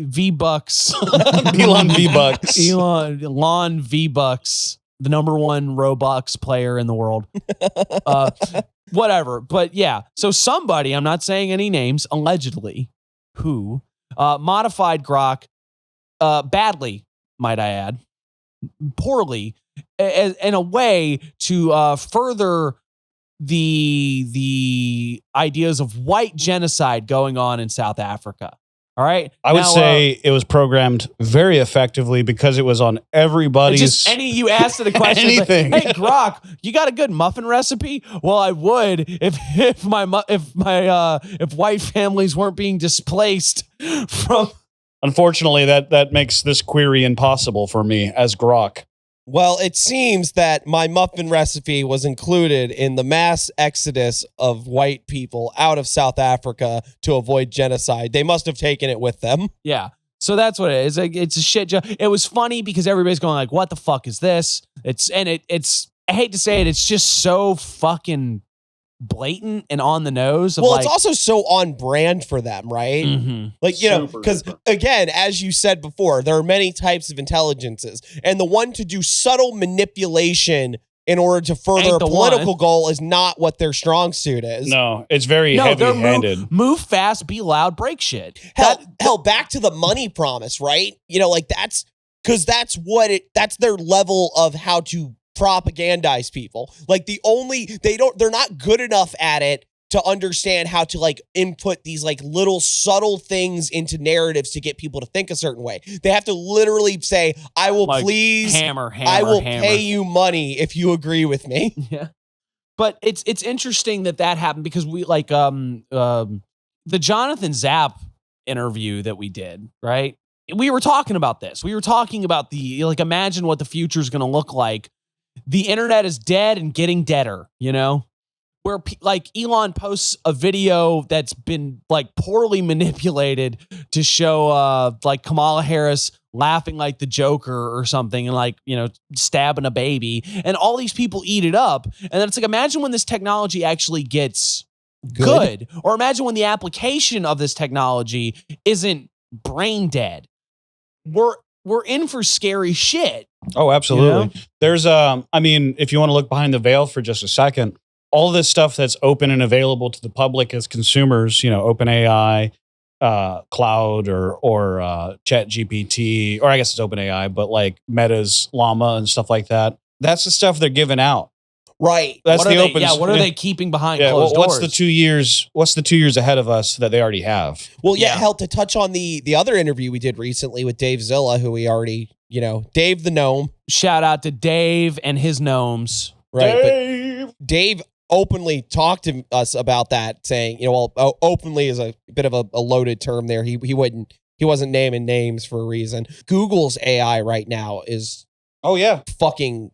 V-Bucks. Elon V-Bucks. Elon V-Bucks, the number one Roblox player in the world. Whatever. But yeah, so somebody, I'm not saying any names, allegedly, who modified Grok badly, might I add, poorly, in a way to further the ideas of white genocide going on in South Africa. All right. I would say it was programmed very effectively because it was on everybody's. You asked it a question. Anything. Like, hey, Grok, you got a good muffin recipe? Well, I would if white families weren't being displaced from. Unfortunately, that makes this query impossible for me as Grok. Well, it seems that my muffin recipe was included in the mass exodus of white people out of South Africa to avoid genocide. They must have taken it with them. Yeah. So that's what it is. It's a shit job. It was funny because everybody's going like, what the fuck is this? It's I hate to say it, it's just so fucking blatant and on the nose. Well, it's also so on brand for them, right? Mm-hmm. Like, because again, as you said before, there are many types of intelligences, and the one to do subtle manipulation in order to further a political goal is not what their strong suit is. No, it's very heavy-handed. Move fast, be loud, break shit. Hell, back to the money promise, right? That's because that's their level of how to propagandize people. Like they're not good enough at it to understand how to like input these like little subtle things into narratives to get people to think a certain way. They have to literally say, I will pay you money if you agree with me. Yeah. But it's interesting that happened because we like the Jonathan Zapp interview that we did, right? We were talking about this. We were talking about imagine what the future is going to look like. The internet is dead and getting deader, where like Elon posts a video that's been like poorly manipulated to show like Kamala Harris laughing like the Joker or something and like, stabbing a baby, and all these people eat it up. And then it's like, imagine when this technology actually gets good, or imagine when the application of this technology isn't brain dead. We're in for scary shit. Oh, absolutely. There's, if you want to look behind the veil for just a second, all this stuff that's open and available to the public as consumers, OpenAI, Cloud or ChatGPT, or I guess it's OpenAI, but like Meta's Llama and stuff like that. That's the stuff they're giving out. Right. That's the open. Yeah. What are they keeping behind closed doors? What's the 2 years? What's the 2 years ahead of us that they already have? Well, hell, to touch on the other interview we did recently with Dave Zilla, who we already, Dave the Gnome. Shout out to Dave and his gnomes. Right. But Dave openly talked to us about that, saying, openly is a bit of a loaded term there. He wasn't naming names for a reason. Google's AI right now is fucking.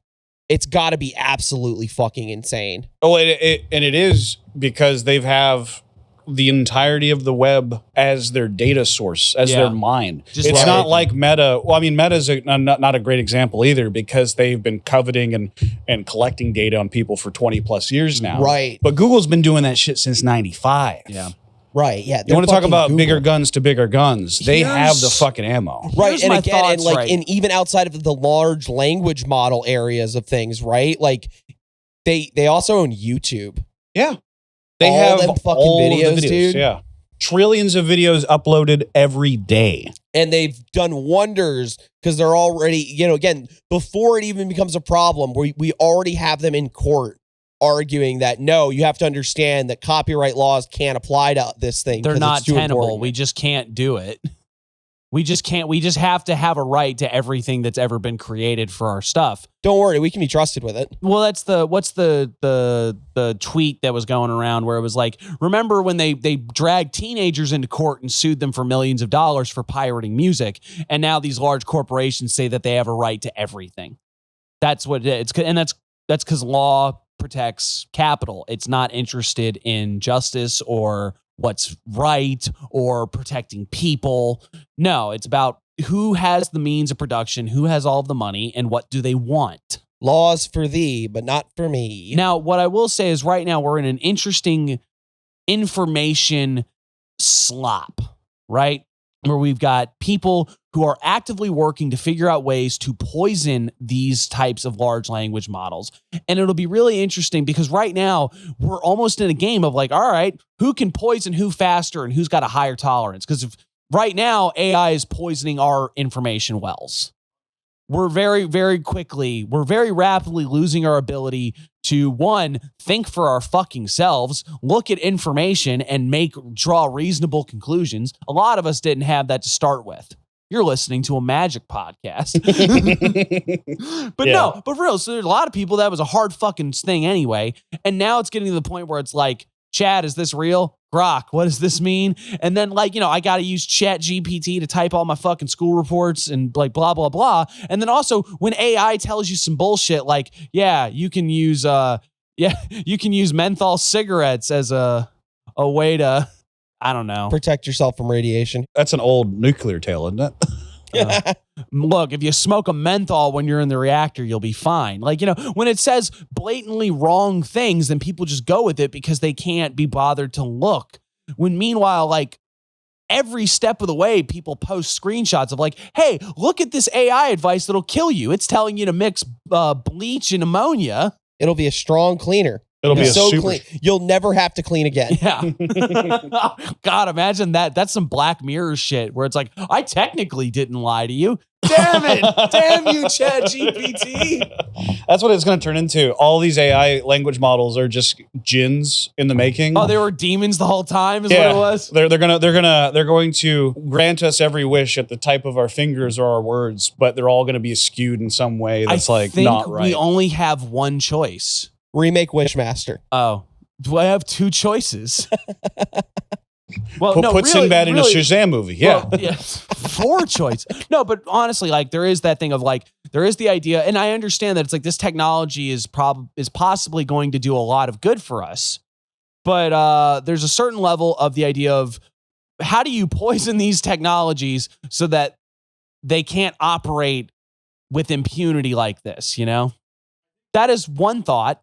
It's got to be absolutely fucking insane. Oh, it is because they have the entirety of the web as their data source, as their mine. It's not like Meta. Well, I mean, Meta is not a great example either, because they've been coveting and collecting data on people for 20 plus years now. Right. But Google's been doing that shit since 95. Yeah. Right. Yeah. You want to talk about Google. bigger guns to bigger guns? They have the fucking ammo. Right. Here's And my again, thoughts, and right. and even outside of the large language model areas of things, right? Like they also own YouTube. Yeah. They All have them fucking all the videos, dude. Yeah. Trillions of videos uploaded every day. And they've done wonders because they're already, again, before it even becomes a problem, we already have them in court arguing that, no, you have to understand that copyright laws can't apply to this thing. They're 'cause not it's too tenable. important. We just can't do it. We just can't. We just have to have a right to everything that's ever been created for our stuff. Don't worry, we can be trusted with it. Well, that's what's the tweet that was going around where it was like, remember when they dragged teenagers into court and sued them for millions of dollars for pirating music, and now these large corporations say that they have a right to everything. That's what it's, and that's because law protects capital. It's not interested in justice or what's right or protecting people. No, it's about who has the means of production, who has all of the money, and what do they want. Laws for thee, but not for me. Now, what I will say is right now we're in an interesting information slop, right? Where we've got people who are actively working to figure out ways to poison these types of large language models. And it'll be really interesting because right now we're almost in a game of like, all right, who can poison who faster and who's got a higher tolerance? Because right now AI is poisoning our information wells. We're very, very rapidly losing our ability to, one, think for our fucking selves, look at information and draw reasonable conclusions. A lot of us didn't have that to start with. You're listening to a magic podcast. But no, but for real, so there's a lot of people that was a hard fucking thing anyway. And now it's getting to the point where it's like, Chad, is this real? Grok, what does this mean? And then I got to use Chat GPT to type all my fucking school reports and like blah, blah, blah. And then also when AI tells you some bullshit, like, you can use menthol cigarettes as a way to, I don't know. Protect yourself from radiation. That's an old nuclear tale, isn't it? Look, if you smoke a menthol when you're in the reactor, you'll be fine. Like, when it says blatantly wrong things, then people just go with it because they can't be bothered to look. When meanwhile, like every step of the way, people post screenshots of like, hey, look at this AI advice that'll kill you. It's telling you to mix bleach and ammonia. It'll be a strong cleaner. It'll be so super clean. You'll never have to clean again. Yeah. God, imagine that. That's some Black Mirror shit where it's like, I technically didn't lie to you. Damn it. Damn you, Chat GPT. That's what it's going to turn into. All these AI language models are just jinns in the making. Oh, they were demons the whole time is what it was? They're going to grant us every wish at the type of our fingers or our words, but they're all going to be skewed in some way that's I think not right. we only have one choice. Remake Wishmaster. Oh, do I have two choices? Well, Put Sinbad in a Shazam movie. Yeah. Well, yeah. 4 choice. No, but honestly, like there is that thing of like, there is the idea, and I understand that it's like this technology is possibly going to do a lot of good for us. But there's a certain level of the idea of how do you poison these technologies so that they can't operate with impunity like this, That is one thought.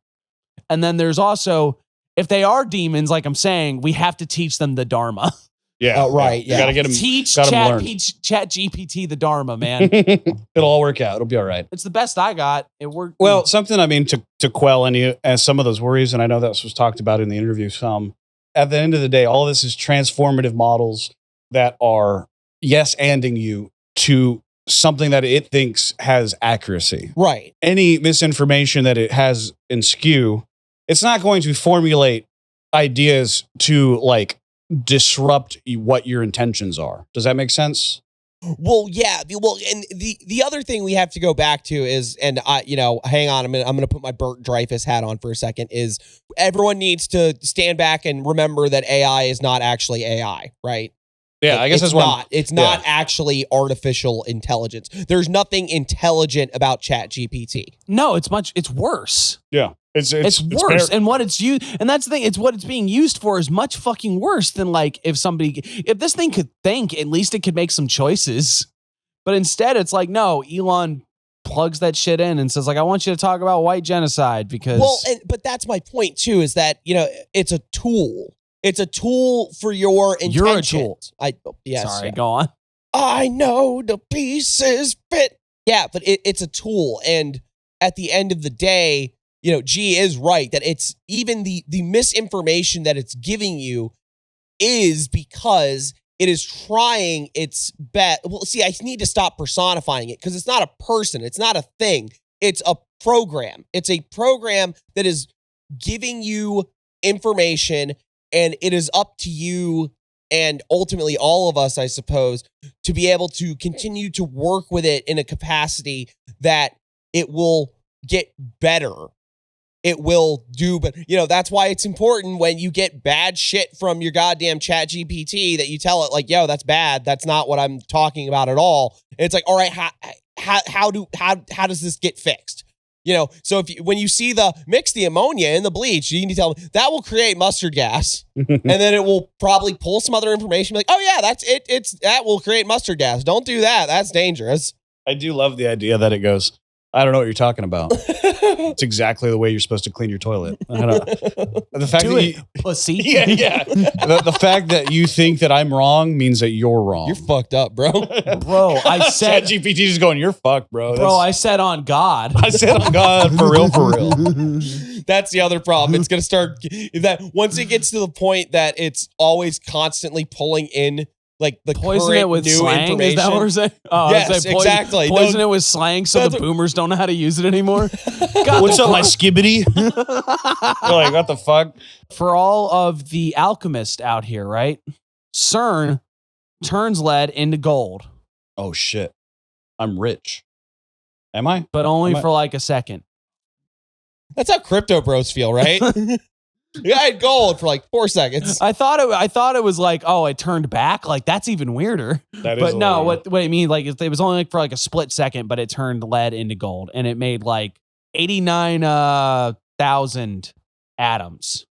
And then there's also, if they are demons, like I'm saying, we have to teach them the Dharma. Yeah. Right. You got to get them. Teach Chat GPT the Dharma, man. It'll all work out. It'll be all right. It's the best I got. It worked. Well, something, to quell some of those worries, and I know that was talked about in the interview some, at the end of the day, all this is transformative models that are yes-anding you to something that it thinks has accuracy. Right. Any misinformation that it has in skew, it's not going to formulate ideas to like disrupt what your intentions are. Does that make sense? Well, yeah. Well, and the other thing we have to go back to is, and hang on a minute, I'm going to put my Bert Dreyfuss hat on for a second, is everyone needs to stand back and remember that AI is not actually AI, right? Yeah, I guess that's what it's not actually artificial intelligence. There's nothing intelligent about ChatGPT. No, it's worse. Yeah. It's worse. And what it's used, and that's the thing, it's what it's being used for is much fucking worse than like if this thing could think, at least it could make some choices. But instead it's like, no, Elon plugs that shit in and says like, I want you to talk about white genocide because. Well, but that's my point too, is that, it's a tool. It's a tool for your intentions. You're a tool. Sorry, go on. I know the pieces fit. Yeah, but it's a tool. And at the end of the day, G is right that it's even the misinformation that it's giving you is because it is trying its best. Well, see, I need to stop personifying it because it's not a person. It's not a thing. It's a program. It's a program that is giving you information, and it is up to you and ultimately all of us, I suppose, to be able to continue to work with it in a capacity that it will get better. It will do, but that's why it's important when you get bad shit from your goddamn chat GPT that you tell it like, yo, that's bad. That's not what I'm talking about at all. And it's like, all right, how does this get fixed? So when you see mix the ammonia in the bleach, you need to tell them that will create mustard gas, and then it will probably pull some other information like, oh yeah, that's it. That will create mustard gas. Don't do that. That's dangerous. I do love the idea that it goes, I don't know what you're talking about. It's exactly the way you're supposed to clean your toilet. I don't know. The fact Do that it, pussy. Yeah. The fact that you think that I'm wrong means that you're wrong. You're fucked up, bro. Bro, I said ChatGPT is going, you're fucked, bro. I said on God. I said on God, for real, for real. That's the other problem. It's going to start that once it gets to the point that it's always constantly pulling in like the poison current it with new slang. information. Is that what we're saying? Oh, yes, exactly. Poison it with slang so the boomers don't know how to use it anymore. God, what's up, my skibbity? You're like, what the fuck? For all of the alchemists out here, right? CERN turns lead into gold. Oh shit. I'm rich. Am I? But only for like a second. That's how crypto bros feel, right? Yeah, I had gold for like 4 seconds. I thought it was like, oh, it turned back. Like that's even weirder. That is but no, weird. what it means, like it was only like for like a split second, but it turned lead into gold, and it made like 89,000 atoms.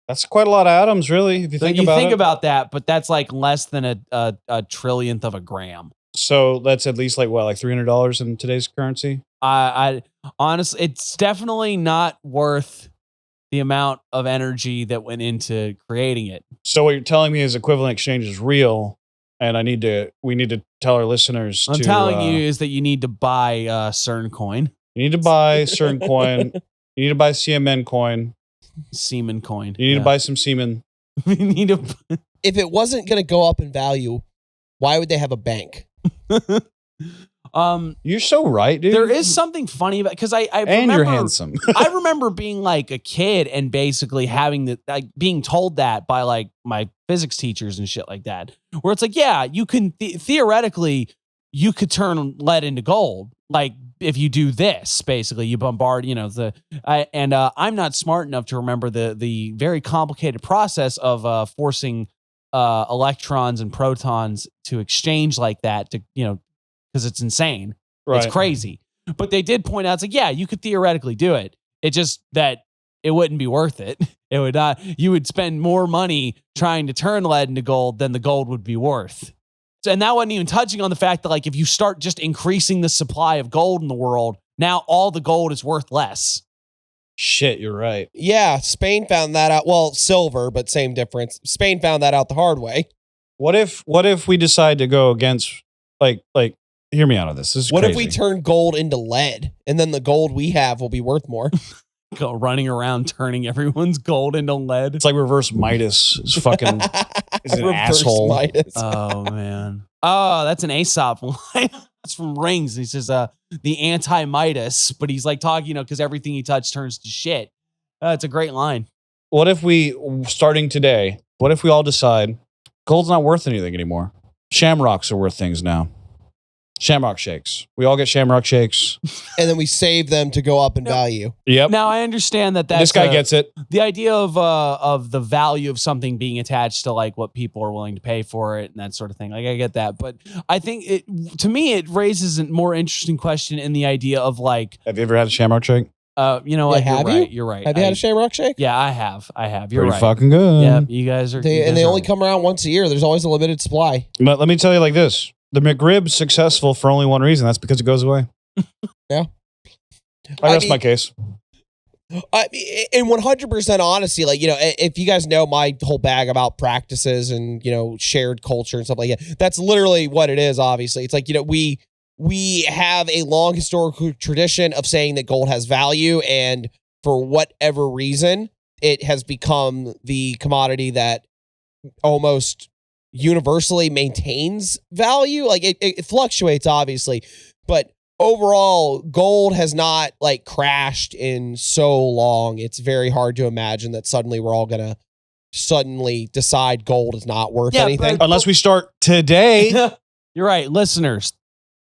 That's quite a lot of atoms, really. If you think about that, but that's like less than a trillionth of a gram. So that's at least like what, like $300 in today's currency? I honestly, it's definitely not worth the amount of energy that went into creating it. So what you're telling me is equivalent exchange is real, and we need to tell our listeners. I'm telling you is that you need to buy CERN coin. You need to buy CERN coin. You need to buy CMN coin. Semen coin. You need to buy some semen. We need to. If it wasn't going to go up in value, why would they have a bank? You're so right, dude. There is something funny about because I and remember, you're handsome. I remember being like a kid and basically having being told that by like my physics teachers and shit like that, where it's like, yeah, you can theoretically you could turn lead into gold, like if you do this. Basically, you bombard, I'm not smart enough to remember the very complicated process of forcing electrons and protons to exchange like that to because it's insane. Right. It's crazy. But they did point out, it's like, yeah, you could theoretically do it. It just that it wouldn't be worth it. It would not. You would spend more money trying to turn lead into gold than the gold would be worth. So, and that wasn't even touching on the fact that like if you start just increasing the supply of gold in the world, now all the gold is worth less. Shit, you're right. Yeah, Spain found that out. Well, silver, but same difference. Spain found that out the hard way. What if we decide to go against like hear me out on this. This is what crazy. if we turn gold into lead and then the gold we have will be worth more? Go running around turning everyone's gold into lead. It's like reverse Midas. It's fucking is an Reverse asshole. Midas. Oh man. Oh, that's an Aesop line. That's from Rings. He says the anti-Midas, but he's like talking, because everything he touched turns to shit. It's a great line. What if starting today, what if we all decide gold's not worth anything anymore? Shamrocks are worth things now. Shamrock shakes. We all get shamrock shakes. And then we save them to go up in value. Yep. Now I understand that This guy gets it. the idea of the value of something being attached to like what people are willing to pay for it and that sort of thing. Like I get that, but I think to me it raises a more interesting question in the idea of like, Have you ever had a shamrock shake? you know what? Yeah, have you? You're right. Have you had a Shamrock Shake? Yeah, I have. You're Pretty right. fucking good. Yeah, you guys are. They only come around once a year. There's always a limited supply. But let me tell you like this. The McRib's successful for only one reason. That's because it goes away. Yeah. I rest my case. I mean, in 100% honesty, like, you know, if you guys know my whole bag about practices and, you know, shared culture and stuff like that, that's literally what it is, obviously. It's like, you know, we have a long historical tradition of saying that gold has value, and for whatever reason, it has become the commodity that almost universally maintains value. Like it fluctuates, obviously, but overall, gold has not like crashed in so long. It's very hard to imagine that suddenly we're all gonna suddenly decide gold is not worth anything. Unless we start today. You're right, listeners.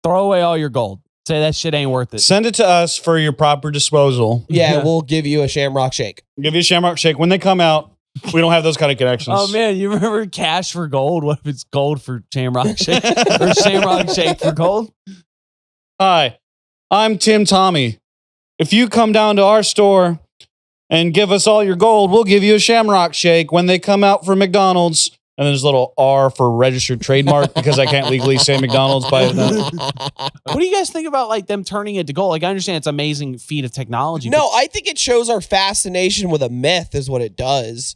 Throw away all your gold. Say that shit ain't worth it. Send it to us for your proper disposal. Yeah, we'll give you a Shamrock Shake. Give you a shamrock shake. When they come out, we don't have those kind of connections. Oh man, you remember cash for gold? What if it's gold for Shamrock Shake or Shamrock Shake for gold? Hi, I'm Tim Tommy. If you come down to our store and give us all your gold, we'll give you a Shamrock Shake when they come out for McDonald's. And there's a little R for registered trademark because I can't legally say McDonald's by that. What do you guys think about like them turning it to gold? Like I understand it's an amazing feat of technology. No, I think it shows our fascination with a myth is what it does.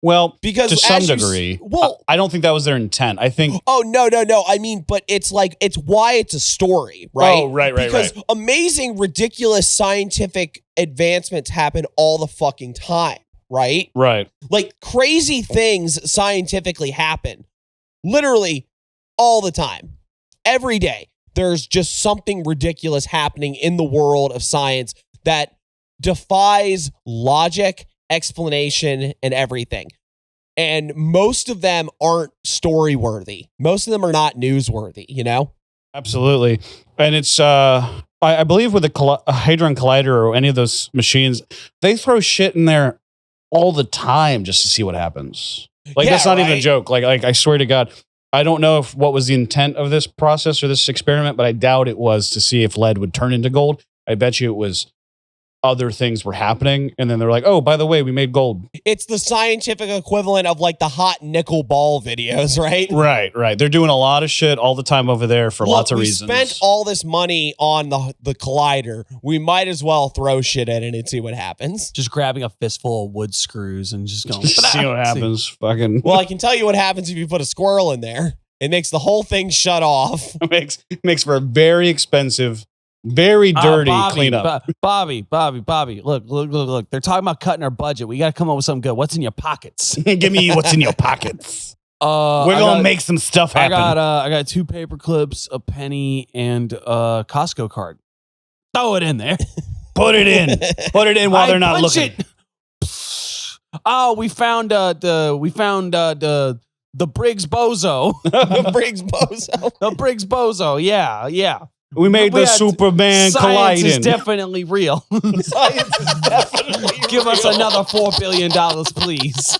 Well, Because to some as you degree. well, I don't think that was their intent. I think. oh no. I mean, but it's like it's why it's a story, right? Oh, right. Because amazing, ridiculous scientific advancements happen all the fucking time, right? Right. Like crazy things scientifically happen literally all the time. Every day, there's just something ridiculous happening in the world of science that defies logic, explanation, and everything. And most of them aren't story worthy. Most of them are not newsworthy, you know? Absolutely. And it's, I believe with a Hadron Collider or any of those machines, they throw shit in there all the time just to see what happens. Like, Yeah, that's not even a right. joke. Like, I swear to God, I don't know if what was the intent of this process or this experiment, but I doubt it was to see if lead would turn into gold. I bet you it was other things were happening. And then they're like, oh, by the way, we made gold. It's the scientific equivalent of like the hot nickel ball videos, right? Right. They're doing a lot of shit all the time over there for lots of we reasons. spent all this money on the collider. We might as well throw shit at it and see what happens. Just grabbing a fistful of wood screws and just going. See what happens. Fucking. Well, I can tell you what happens if you put a squirrel in there. It makes the whole thing shut off. makes for a very expensive, very dirty cleanup. Bobby. Look. They're talking about cutting our budget. We got to come up with something good. What's in your pockets? Give me what's in your pockets. We're gonna make some stuff happen. I got 2 paper clips, a penny, and a Costco card. Throw it in there. Put it in. Put it in while they're not punch looking. it. Oh, we found the Briggs Bozo. The Briggs Bozo. The Briggs Bozo. Yeah. We made the had- Superman Science colliding. is definitely real. Science is definitely Give us real. another $4 billion, please.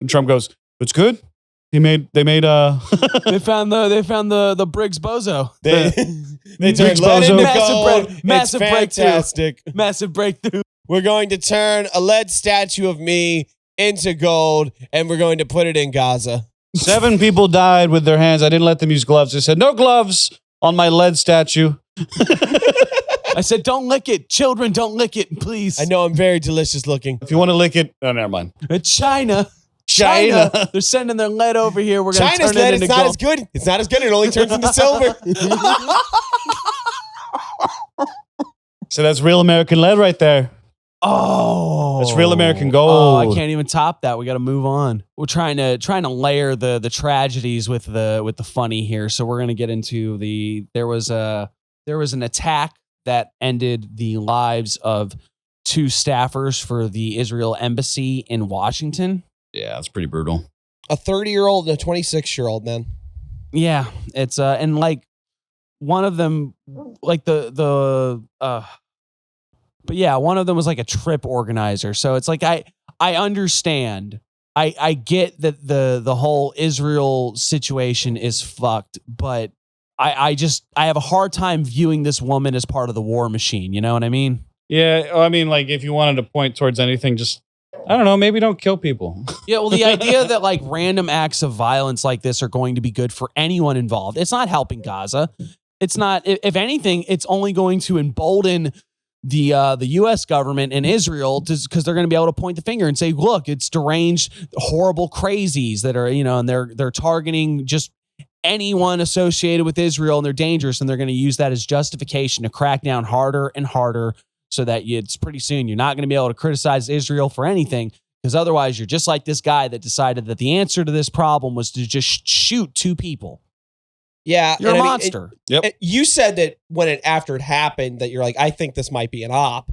Trump goes, it's good. They made They found the Briggs Bozo. They Briggs turned lead Bozo. into Massive gold. break- massive It's breakthrough. fantastic. Massive breakthrough. We're going to turn a lead statue of me into gold, and we're going to put it in Gaza. 7 people died with their hands. I didn't let them use gloves. I said, no gloves on my lead statue. I said, don't lick it. Children, don't lick it, please. I know I'm very delicious looking. If you want to lick it, oh, never mind. China. China. They're sending their lead over here. We're going to China's turn lead, it into it's not gold. as good. It's not as good. It only turns into silver. So that's real American lead right there. Oh, That's real American Oh, gold. I can't even top that. We got to move on. We're trying to layer the tragedies with the funny here. So we're gonna get into there was an attack that ended the lives of 2 staffers for the Israel embassy in Washington. Yeah, that's pretty brutal. A 30-year-old and a 26-year-old, man. Yeah, it's and like one of them, like but yeah, one of them was like a trip organizer. So it's like I understand. I get that the whole Israel situation is fucked, but I have a hard time viewing this woman as part of the war machine. You know what I mean? Yeah, I mean, like if you wanted to point towards anything, just I don't know, maybe don't kill people. Yeah, well, the idea that like random acts of violence like this are going to be good for anyone involved, it's not helping Gaza. It's not. If anything, it's only going to embolden the U.S. government and Israel because they're going to be able to point the finger and say, "Look, it's deranged, horrible crazies that are and they're targeting just anyone associated with Israel and they're dangerous, and they're going to use that as justification to crack down harder and harder." So that it's pretty soon you're not going to be able to criticize Israel for anything because otherwise you're just like this guy that decided that the answer to this problem was to just shoot 2 people. Yeah, you're a monster. You said that after it happened that you're like, I think this might be an op.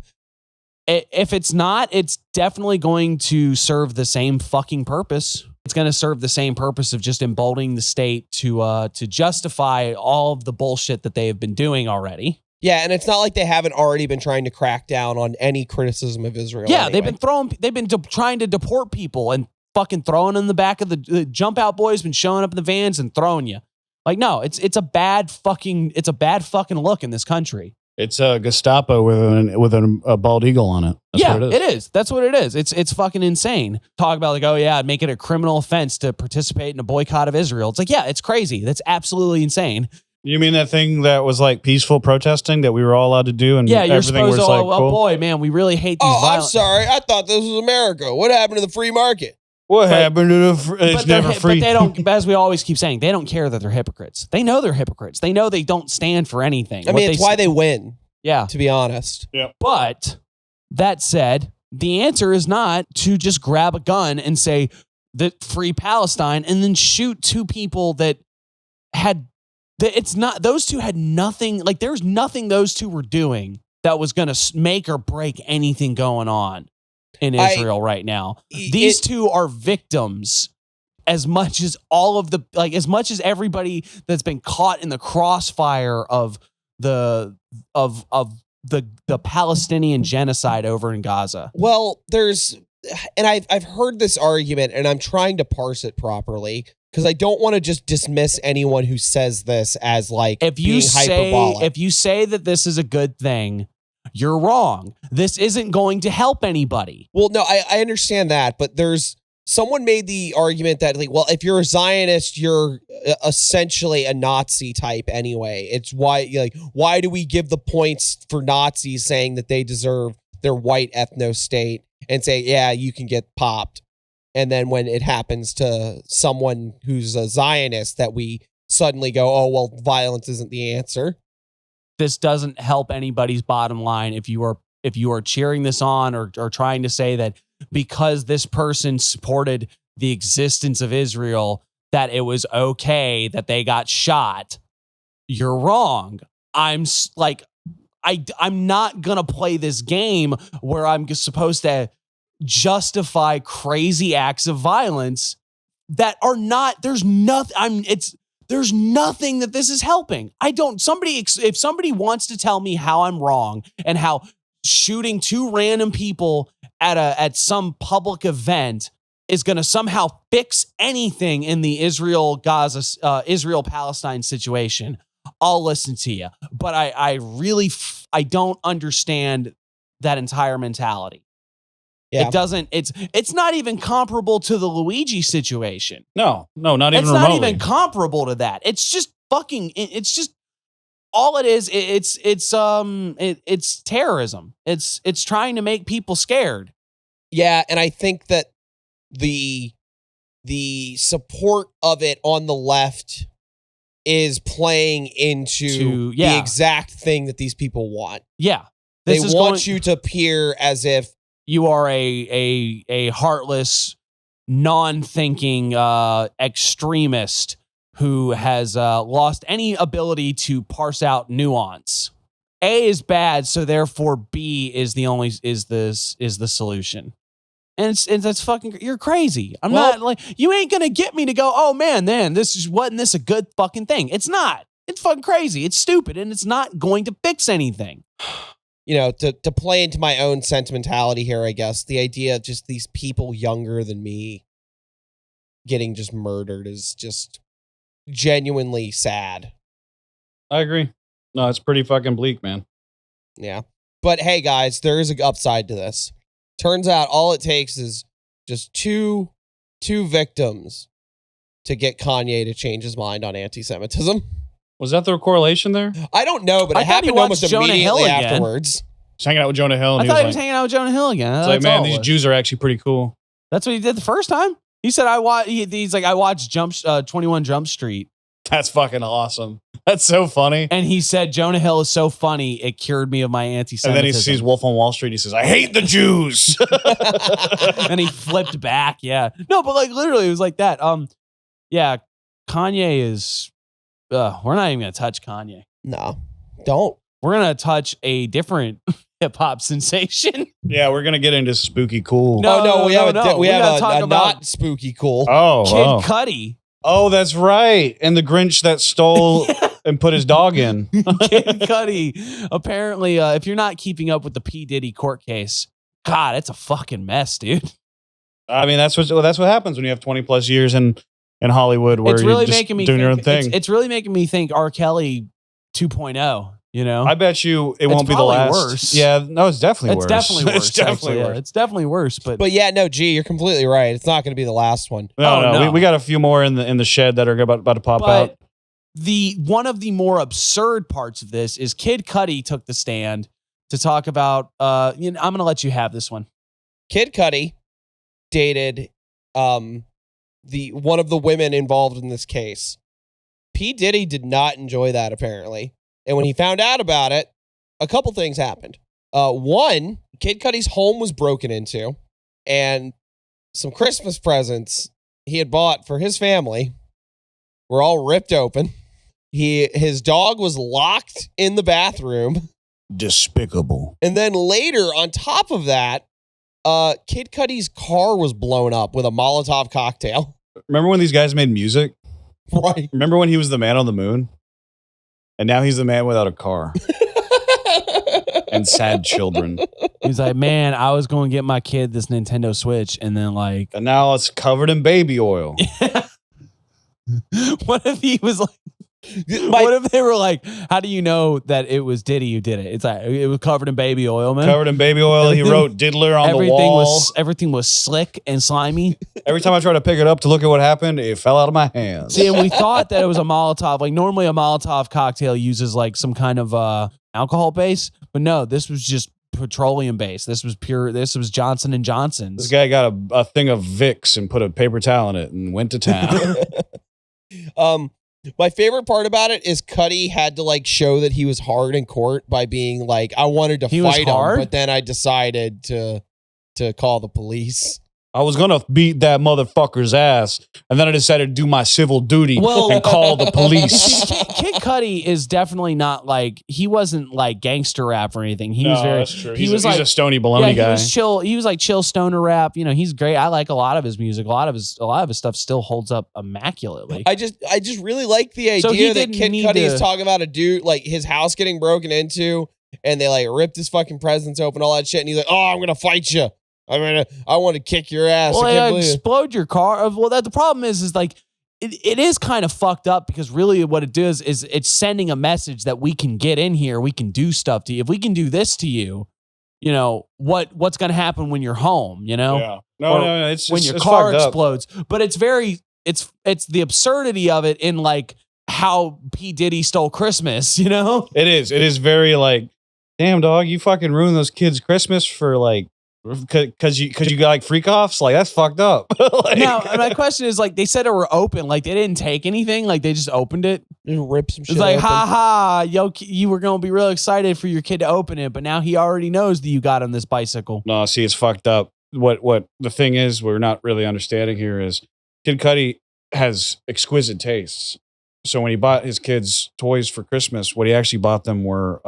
If it's not, it's definitely going to serve the same fucking purpose. It's going to serve the same purpose of just emboldening the state to justify all of the bullshit that they have been doing already. Yeah, and it's not like they haven't already been trying to crack down on any criticism of Israel. Yeah, anyway. they've been trying to deport people and fucking throwing in the back of the jump out boys been showing up in the vans and throwing you. Like, no, it's a bad fucking look in this country. It's a Gestapo with a bald eagle on it. That's yeah, what it is. That's what it is. It's fucking insane. Talk about like, oh yeah, make it a criminal offense to participate in a boycott of Israel. It's like, yeah, it's crazy. That's absolutely insane. You mean that thing that was like peaceful protesting that we were all allowed to do and yeah, you're everything was supposed to, like, cool? Oh boy, man, we really hate these I'm sorry. I thought this was America. What happened to the free market? What happened to the it's never free. But they don't, as we always keep saying, they don't care that they're hypocrites. They know they're hypocrites. They know they don't stand for anything. I mean, it's why they win. Yeah. To be honest. Yeah. But that said, the answer is not to just grab a gun and say that free Palestine and then shoot 2 people that had it's not, those 2 had nothing, like there's nothing those 2 were doing that was going to make or break anything going on in Israel right now. These 2 are victims as much as as much as everybody that's been caught in the crossfire of the Palestinian genocide over in Gaza. Well, and I've heard this argument and I'm trying to parse it properly. Because I don't want to just dismiss anyone who says this as like being hyperbolic. If you say that this is a good thing, you're wrong. This isn't going to help anybody. Well, no, I understand that, but someone made the argument that like, well, if you're a Zionist, you're essentially a Nazi type anyway. It's why do we give the points for Nazis saying that they deserve their white ethno state and say, yeah, you can get popped. And then when it happens to someone who's a Zionist that we suddenly go, oh, well, violence isn't the answer. This doesn't help anybody's bottom line. If you are cheering this on or trying to say that because this person supported the existence of Israel, that it was okay that they got shot, you're wrong. I'm not going to play this game where I'm supposed to justify crazy acts of violence that are not, there's nothing that this is helping. If somebody wants to tell me how I'm wrong and how shooting 2 random people at some public event is going to somehow fix anything in the Israel Palestine situation, I'll listen to you. But I really don't understand that entire mentality. Yeah. It doesn't, it's not even comparable to the Luigi situation. No, not even It's remotely. not even comparable to that. It's just all it is. It's terrorism. It's trying to make people scared. Yeah. And I think that the support of it on the left is playing into the exact thing that these people want. Yeah. They want you to appear as if you are a heartless, non-thinking extremist who has lost any ability to parse out nuance. A is bad, so therefore B is the solution. And that's fucking, you're crazy. I'm not like, you ain't going to get me to go, oh man, wasn't this a good fucking thing? It's not. It's fucking crazy. It's stupid. And it's not going to fix anything. You know, to play into my own sentimentality here, I guess, the idea of just these people younger than me getting just murdered is just genuinely sad. I agree. No, it's pretty fucking bleak, man. Yeah. But hey, guys, there is an upside to this. Turns out all it takes is just two victims to get Kanye to change his mind on anti-Semitism. Was that the correlation there? I don't know, but it happened almost immediately afterwards. He's hanging out with Jonah Hill. And I thought he was hanging out with Jonah Hill again. It's like, man, these Jews are actually pretty cool. That's what he did the first time. He said, I watched 21 Jump Street. That's fucking awesome. That's so funny. And he said, Jonah Hill is so funny, it cured me of my anti-Semitism. And then he sees Wolf on Wall Street. He says, I hate the Jews. And he flipped back. Yeah. No, but like literally it was like that. Yeah, Kanye is, we're not even going to touch Kanye. No, don't. We're going to touch a different hip hop sensation. Yeah, we're going to get into spooky cool. No, we have a about not spooky cool. Oh, Kid Cudi. Oh, that's right. And the Grinch that stole and put his dog in. Kid Cudi. Apparently, if you're not keeping up with the P. Diddy court case, God, it's a fucking mess, dude. I mean, that's what happens when you have 20 plus years in Hollywood where it's really you're just making me doing your own think, thing. It's really making me think R. Kelly 2.0, you know? I bet you it won't be the last. Worse. Yeah, no, it's definitely worse. It's definitely worse. It's definitely worse. Yeah, it's definitely worse. But yeah, no, G, you're completely right. It's not going to be the last one. No. We got a few more in the shed that are about to pop out. One of the more absurd parts of this is Kid Cudi took the stand to talk about. I'm going to let you have this one. Kid Cudi dated one of the women involved in this case. P. Diddy did not enjoy that, apparently. And when he found out about it, a couple things happened. One, Kid Cudi's home was broken into, and some Christmas presents he had bought for his family were all ripped open. His dog was locked in the bathroom. Despicable. And then later, on top of that, Kid Cudi's car was blown up with a Molotov cocktail. Remember when these guys made music? Right. Remember when he was the man on the moon? And now he's the man without a car. And sad children. He's like, man, I was going to get my kid this Nintendo Switch, and then and now it's covered in baby oil. What if he was like, what if they were like, how do you know that it was Diddy who did it? It's like, it was covered in baby oil, man. Covered in baby oil. He wrote Diddler on the wall. Everything was slick and slimy. Every time I tried to pick it up to look at what happened, it fell out of my hands. See, and we thought that it was a Molotov. Like normally a Molotov cocktail uses like some kind of alcohol base, but no, this was just petroleum base. This was Johnson and Johnson's. This guy got a thing of Vicks and put a paper towel in it and went to town. My favorite part about it is Cudi had to like show that he was hard in court by being like, I wanted to fight him, but then I decided to call the police. I was going to beat that motherfucker's ass, and then I decided to do my civil duty and call the police. Kid Cudi is definitely not like, he wasn't like gangster rap or anything. He was very, that's true. He's a Stony Baloney guy. He was chill. He was like chill stoner rap. You know, he's great. I like a lot of his music. A lot of his stuff still holds up immaculately. I just really like the idea that Kid Cudi is talking about a dude, like his house getting broken into, and they like ripped his fucking presents open, all that shit, and he's like, oh, I'm going to fight you. I want to kick your ass. Well, explode your car. Well, the problem is like it is kind of fucked up because really what it does is it's sending a message that we can get in here, we can do stuff to you. If we can do this to you, you know what's going to happen when you're home. You know, yeah, no, it's when your car explodes. But it's the absurdity of it in like how P. Diddy stole Christmas. You know, it is very like, damn dog, you fucking ruined those kids' Christmas for like. Because you got like freak offs, like that's fucked up. Like, now, my question is like they said it were open, like they didn't take anything, like they just opened it and ripped some shit. It's like, open. ha ha, yo, you were gonna be real excited for your kid to open it, but now he already knows that you got him this bicycle. No, see, it's fucked up. What the thing is, we're not really understanding here is Kid Cudi has exquisite tastes. So when he bought his kids toys for Christmas, what he actually bought them were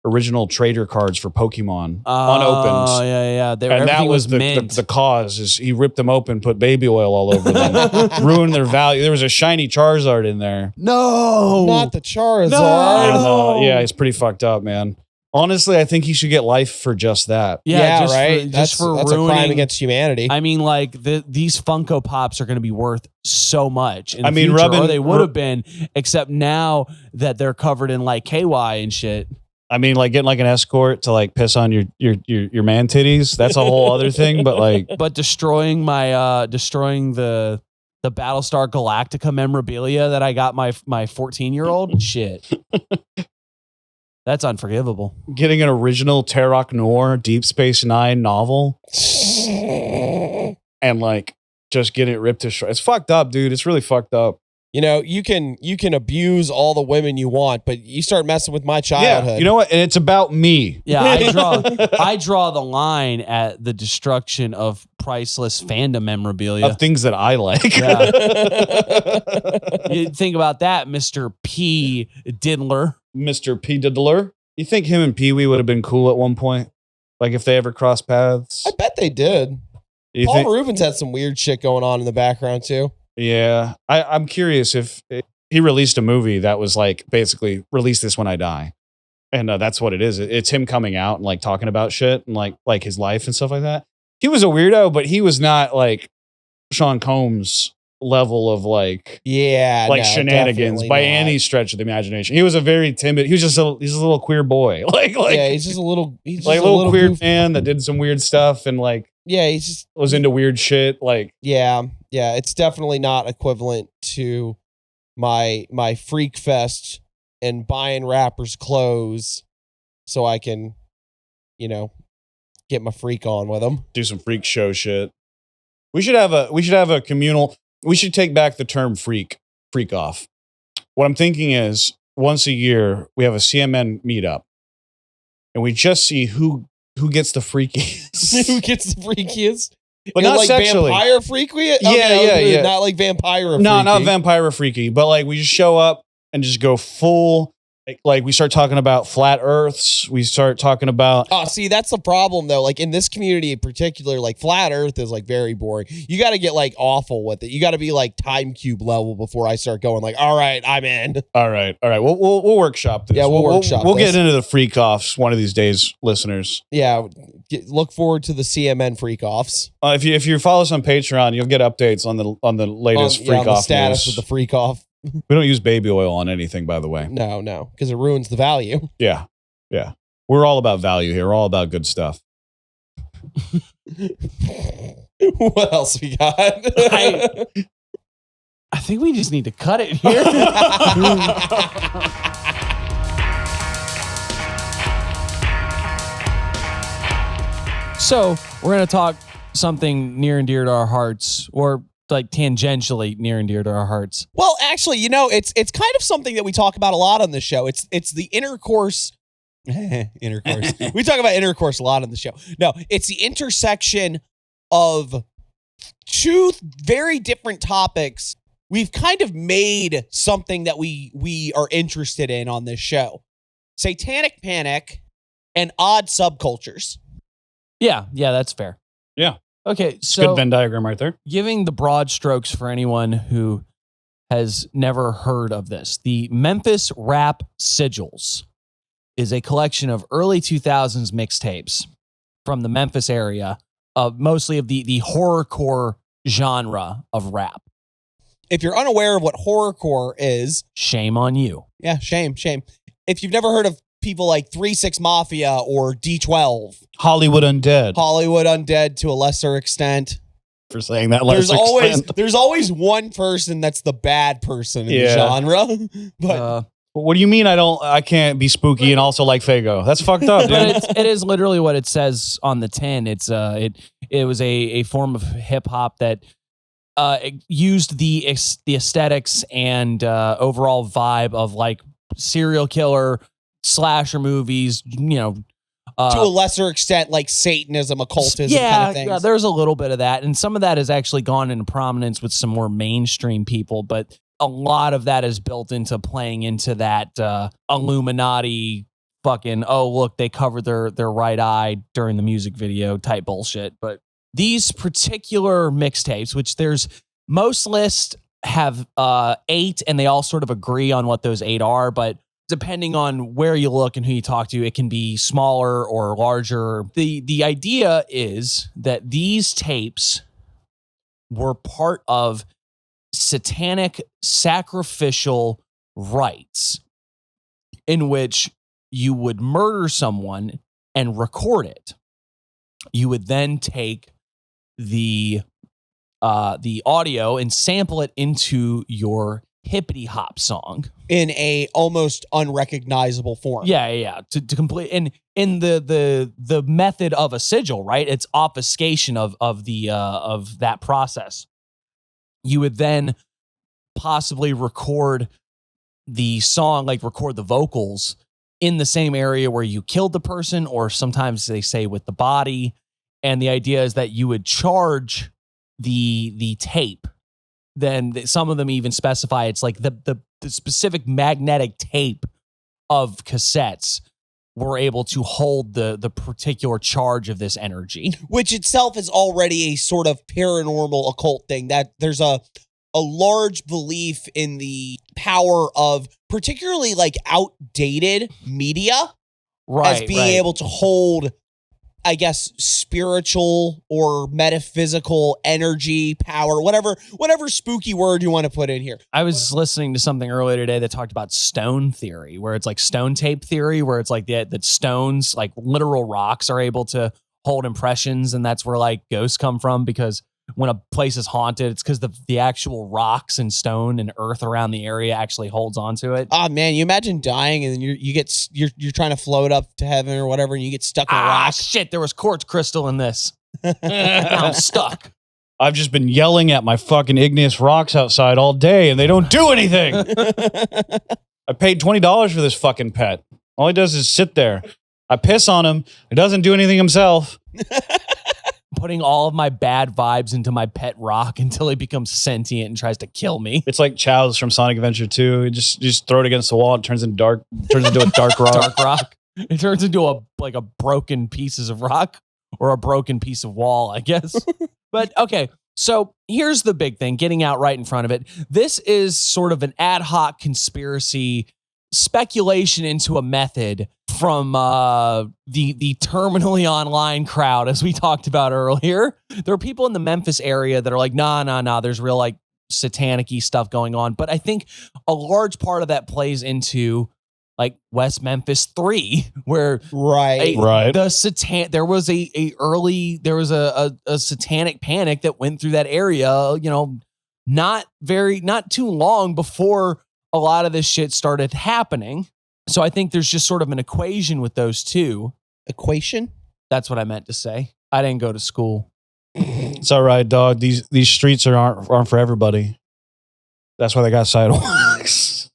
original trader cards for Pokemon Oh, unopened. yeah. And that was the cause is he ripped them open, put baby oil all over them, ruined their value. There was a shiny Charizard in there. No. Not the Charizard. No. Yeah, it's pretty fucked up, man. Honestly, I think he should get life for just that. Yeah, just right. Just for that's ruining, a crime against humanity. I mean, like these Funko Pops are going to be worth so much. In the I mean, future, rubbing- or they would have been, except now that they're covered in like KY and shit. I mean, like getting like an escort to like piss on your man titties. That's a whole other thing. But like, But destroying the Battlestar Galactica memorabilia that I got my 14-year-old, shit. That's unforgivable. getting an original Tarok Noir Deep Space Nine novel and like just getting it ripped to shreds. It's fucked up, dude. It's really fucked up. You know, you can abuse all the women you want, but you start messing with my childhood. Yeah, you know what? And it's about me. Yeah, I draw the line at the destruction of priceless fandom memorabilia. Of things that I like. Yeah. You think about that, Mr. P. Diddler. Mr. P. Diddler. You think him and Pee Wee would have been cool at one point? Like if they ever crossed paths? I bet they did. You Paul think? Rubens had some weird shit going on in the background too. Yeah. I'm curious if he released a movie that was like basically release this when I die. And that's what it is. It's him coming out and like talking about shit and like his life and stuff like that. He was a weirdo, but he was not like Sean Combs level of like shenanigans by any stretch of the imagination. He was a very timid. He's just a little queer boy. Yeah, he's just a little queer goof. man that did some weird stuff and like he's just was into weird shit. Like yeah, it's definitely not equivalent to my freak fest and buying rappers clothes so I can, get my freak on with them. Do some freak show shit. We should have a communal. We should take back the term freak off. What I'm thinking is once a year we have a CMN meetup and we just see who gets the freakiest. Who gets the freakiest? But not like sexually. Vampire freaky? Yeah. Not like vampire freaky. No, not vampire freaky, but like we just show up and just go full. Like we start talking about flat earths. We start talking about. Oh, see, that's the problem though. Like in this community in particular, like flat earth is like very boring. You got to get like awful with it. You got to be like time cube level before I start going like, all right, I'm in. All right. We'll workshop this. Yeah, we'll workshop We'll this. get into the freak offs one of these days, listeners. Yeah, look forward to the CMN freak offs. If you follow us on Patreon, you'll get updates on the latest freak on the off status news. of the freak off. We don't use baby oil on anything, by the way. No, because it ruins the value. Yeah. We're all about value here. We're all about good stuff. What else we got? I think we just need to cut it here. So we're going to talk something near and dear to our hearts, or like tangentially near and dear to our hearts. Well, actually, it's kind of something that we talk about a lot on the show. It's the intercourse. Intercourse. We talk about intercourse a lot on the show. No, it's the intersection of two very different topics. We've kind of made something that we are interested in on this show. Satanic panic and odd subcultures. Yeah, that's fair. Yeah. Okay, It's so a good Venn diagram right there. giving the broad strokes for anyone who has never heard of this, the Memphis Rap Sigils is a collection of early 2000s mixtapes from the Memphis area, mostly of the horrorcore genre of rap. If you're unaware of what horrorcore is, Shame on you. yeah, shame. If you've never heard of people like 3-6 Mafia or D12, Hollywood Undead to a lesser extent. For saying that There's always one person that's the bad person in the genre. But what do you mean I can't be spooky and also like Fago? That's fucked up, dude. But it is literally what it says on the tin. It's it was a form of hip hop that used the aesthetics and overall vibe of like serial killer slasher movies, to a lesser extent, like Satanism, occultism kind of things. Yeah, there's a little bit of that. And some of that has actually gone into prominence with some more mainstream people, but a lot of that is built into playing into that Illuminati fucking, oh, look, they covered their right eye during the music video type bullshit. But these particular mixtapes, which there's most lists have 8, and they all sort of agree on what those 8 are, but depending on where you look and who you talk to, it can be smaller or larger. The idea is that these tapes were part of satanic sacrificial rites in which you would murder someone and record it. You would then take the audio and sample it into your hippity hop song in a almost unrecognizable form. Yeah. To complete in the method of a sigil, right? It's obfuscation of that process. You would then possibly record the song, like record the vocals in the same area where you killed the person, or sometimes they say with the body. And the idea is that you would charge the tape. Then some of them even specify it's like the specific magnetic tape of cassettes were able to hold the particular charge of this energy. Which itself is already a sort of paranormal occult thing, that there's a large belief in the power of particularly like outdated media as being able to hold, I guess, spiritual or metaphysical energy, power, whatever spooky word you want to put in here. I was listening to something earlier today that talked about stone theory, where it's like stone tape theory, where it's like that stones, like literal rocks, are able to hold impressions, and that's where like ghosts come from, because when a place is haunted, it's because the actual rocks and stone and earth around the area actually holds onto it. Oh man, you imagine dying and you're trying to float up to heaven or whatever, and you get stuck in a rock. Shit, there was quartz crystal in this. Now I'm stuck. I've just been yelling at my fucking igneous rocks outside all day, and they don't do anything. I paid $20 for this fucking pet. All he does is sit there. I piss on him. He doesn't do anything himself. Putting all of my bad vibes into my pet rock until he becomes sentient and tries to kill me. It's like Chaos from Sonic Adventure 2. You just throw it against the wall. It turns into a dark rock. Dark rock. It turns into a broken pieces of rock, or a broken piece of wall, I guess. But okay, so here's the big thing, getting out right in front of it. This is sort of an ad hoc conspiracy speculation into a method from the terminally online crowd, as we talked about earlier. There are people in the Memphis area that are like, nah, there's real like satanic-y stuff going on. But I think a large part of that plays into like West Memphis 3, where there was a satanic panic that went through that area, not too long before a lot of this shit started happening. So I think there's just sort of an equation with those two. Equation? That's what I meant to say. I didn't go to school. It's all right, dog. These streets aren't for everybody. That's why they got sidewalks.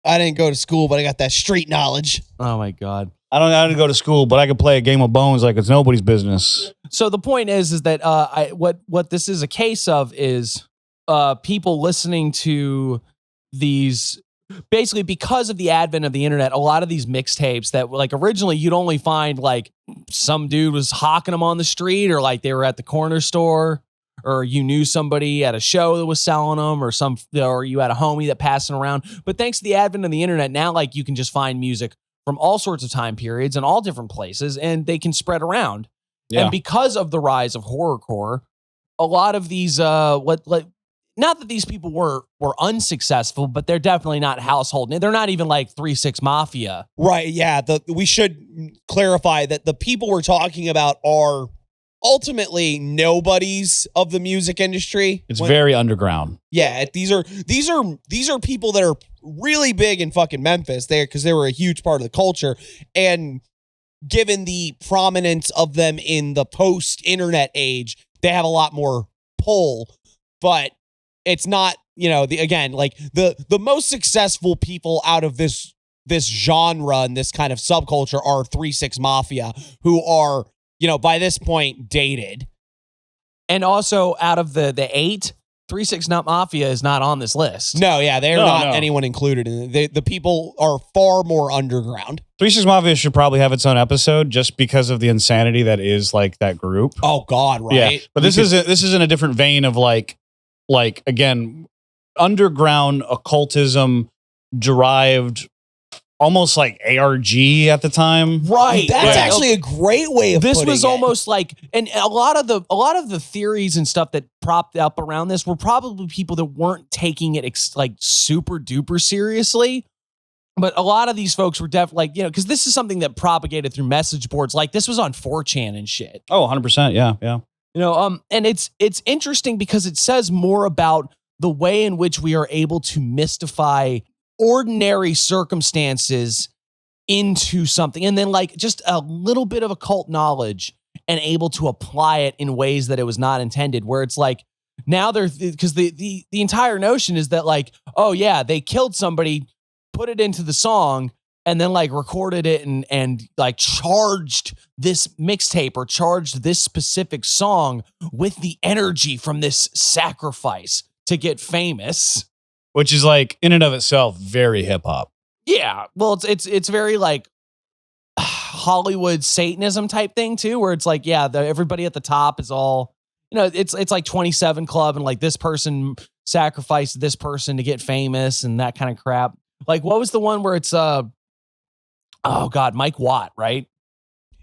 I didn't go to school, but I got that street knowledge. Oh my God. I didn't go to school, but I could play a game of bones like it's nobody's business. So the point is that what this is a case of is people listening to these. Basically, because of the advent of the internet, a lot of these mixtapes that like originally you'd only find like some dude was hawking them on the street, or like they were at the corner store, or you knew somebody at a show that was selling them, or you had a homie that passed them around. But thanks to the advent of the internet, now like you can just find music from all sorts of time periods and all different places, and they can spread around. Yeah. And because of the rise of horrorcore, a lot of these not that these people were unsuccessful, but they're definitely not household. They're not even like 3-6 Mafia. Right, yeah. We should clarify that the people we're talking about are ultimately nobodies of the music industry. It's very underground. Yeah, these are people that are really big in fucking Memphis there, because they were a huge part of the culture. And given the prominence of them in the post-internet age, they have a lot more pull. But it's not, the most successful people out of this genre and this kind of subculture are 3-6 Mafia, who are, by this point dated. And also out of the 8, 3-6 Mafia is not on this list. No, yeah, they're not anyone included in it. The people are far more underground. Three Six Mafia should probably have its own episode just because of the insanity that is like that group. Oh God, right? Yeah, but this is in a different vein of like again, underground occultism derived, almost like ARG at the time. Right. That's actually a great way of this putting was it. almost like, and a lot of the theories and stuff that propped up around this were probably people that weren't taking it like super duper seriously. But a lot of these folks were definitely like, because this is something that propagated through message boards. Like this was on 4chan and shit. Oh, 100%. Yeah. And it's interesting because it says more about the way in which we are able to mystify ordinary circumstances into something, and then like just a little bit of occult knowledge and able to apply it in ways that it was not intended, where it's like now because the entire notion is that like, oh yeah, they killed somebody, put it into the song, and then like recorded it and like charged this mixtape or charged this specific song with the energy from this sacrifice to get famous. Which is like in and of itself very hip hop. Yeah, well, it's very like Hollywood Satanism type thing too, where it's like, yeah, everybody at the top is all, it's like 27 Club, and like this person sacrificed this person to get famous and that kind of crap. Like, what was the one where it's oh God, Mike Watt, right?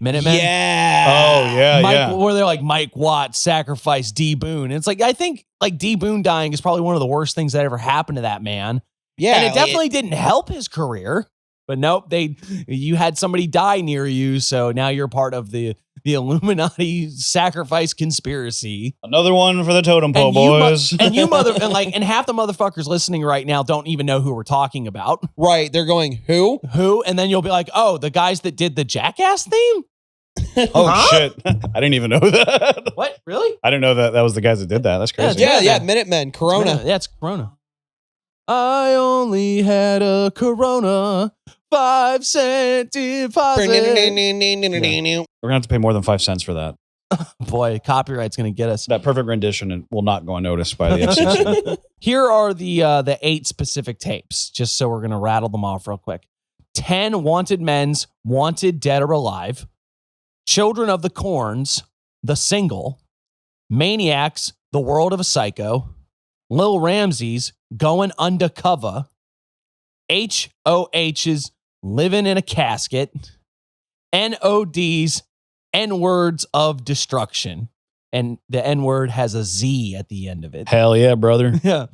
Minutemen. Yeah. Oh yeah, where they're like Mike Watt sacrificed D Boone. And it's like, I think like D Boone dying is probably one of the worst things that ever happened to that man. Yeah, and it definitely didn't help his career. But nope, you had somebody die near you, so now you're part of the Illuminati sacrifice conspiracy. Another one for the totem pole boys. And half the motherfuckers listening right now don't even know who we're talking about. Right, they're going who, and then you'll be like, oh, the guys that did the Jackass theme. Oh shit! I didn't even know that. What? Really? I didn't know that was the guys that did that. That's crazy. Yeah. Minutemen, Corona. Yeah, it's Corona. I only had a Corona 5-cent deposit. We're gonna have to pay more than 5 cents for that. Boy, copyright's gonna get us. That perfect rendition will not go unnoticed by the FCC. Here are the 8 specific tapes, just so we're gonna rattle them off real quick. 10 Wanted Men's, Wanted Dead or Alive. Children of the Corns, The Single. Maniacs, The World of a Psycho. Lil Ramsey's, Going Undercover. HOH's, Living in a Casket. NOD's, N-Words of Destruction. And the N-word has a Z at the end of it. Hell yeah, brother. Yeah.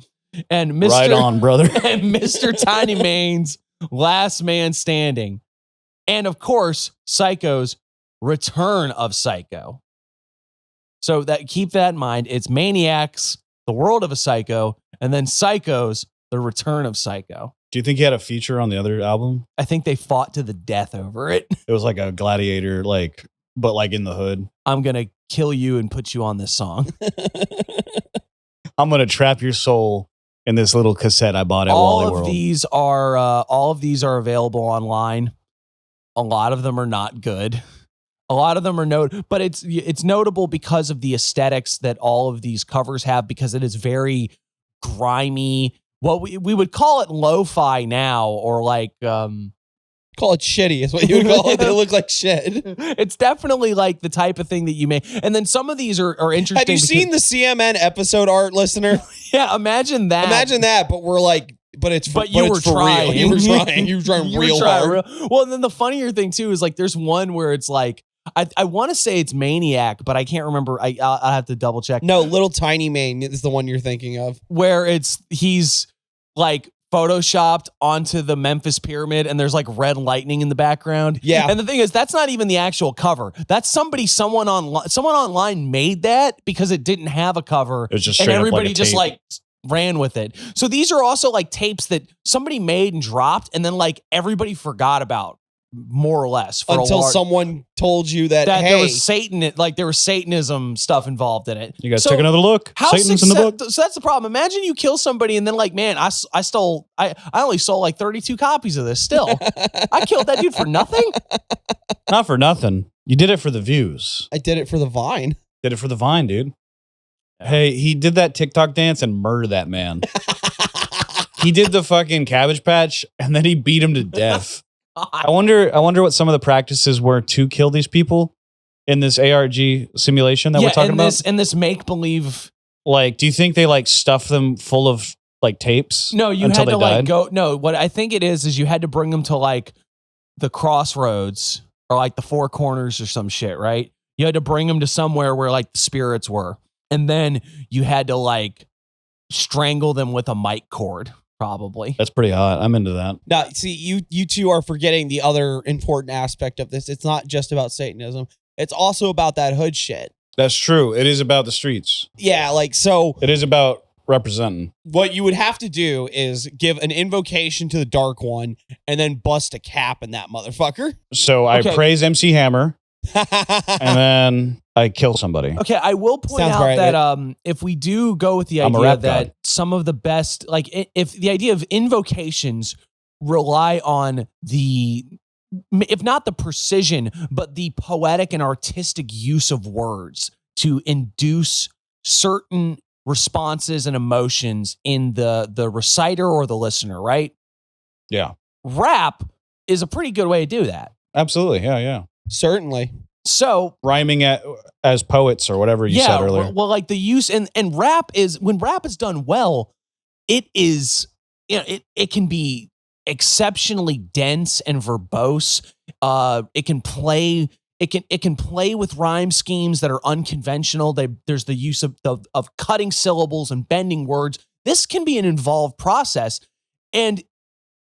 And Mr. Right on, brother. And Mr. Tiny Main's Last Man Standing. And of course, Psycho's Return of Psycho. So keep that in mind. It's Maniacs, The World of a Psycho, and then Psycho's The Return of Psycho. Do you think he had a feature on the other album? I think they fought to the death over it. It was like a gladiator, but like in the hood. I'm going to kill you and put you on this song. I'm going to trap your soul in this little cassette I bought at Wally World. All of these are available online. A lot of them are not good. A lot of them are but it's notable because of the aesthetics that all of these covers have, because it is very grimy. What we would call it lo-fi now, or like call it shitty is what you would call it. They look like shit. It's definitely like the type of thing that you may. And then some of these are interesting. Have you seen the CMN episode art, listener? Yeah, imagine that. Imagine that, but we're like, you were trying. Real. You were trying. You were trying real hard. Well, and then the funnier thing too is like there's one where it's like I want to say it's Maniac, but I can't remember. I'll have to double check. No, Little Tiny Mane is the one you're thinking of. Where he's like photoshopped onto the Memphis Pyramid, and there's like red lightning in the background. Yeah. And the thing is, that's not even the actual cover. That's someone online made that because it didn't have a cover. It was just and straight up everybody like a just tape. like ran with it. So these are also like tapes that somebody made and dropped, and then like everybody forgot about, more or less, until someone told you that hey, there was there was Satanism stuff involved in it. You guys take another look. Satan's in the book. So that's the problem. Imagine you kill somebody and then like, man, I only sold like 32 copies of this. Still, I killed that dude for nothing. Not for nothing. You did it for the views. I did it for the Vine. Did it for the Vine, dude. Hey, he did that TikTok dance and murdered that man. He did the fucking Cabbage Patch and then he beat him to death. I wonder what some of the practices were to kill these people in this ARG simulation that we're talking about. In this make-believe. Like, do you think they like stuff them full of like tapes? No, you until had to they died? like go. No, what I think it is you had to bring them to like the crossroads or like the four corners or some shit, right? You had to bring them to somewhere where like the spirits were. And then you had to like strangle them with a mic cord, probably. That's pretty hot. I'm into that. Now, see, you two are forgetting the other important aspect of this. It's not just about Satanism. It's also about that hood shit. That's true. It is about the streets. Yeah, like, so It is about representing. what you would have to do is give an invocation to the Dark One and then bust a cap in that motherfucker. So I Okay. praise MC Hammer and then I kill somebody. Okay, I will point Sounds out right. that if we do go with the I'm a idea rap that god. some of the best, like if the idea of invocations rely on the, if not the precision, but the poetic and artistic use of words to induce certain responses and emotions in the reciter or the listener, right? Yeah. Rap is a pretty good way to do that. Absolutely. Yeah, yeah. Certainly. So Rhyming as poets or whatever you said earlier. well, like the use and rap is, when rap is done well, it is, you know, it can be exceptionally dense and verbose. It can play with rhyme schemes that are unconventional. There's the use of cutting syllables and bending words. This can be an involved process, and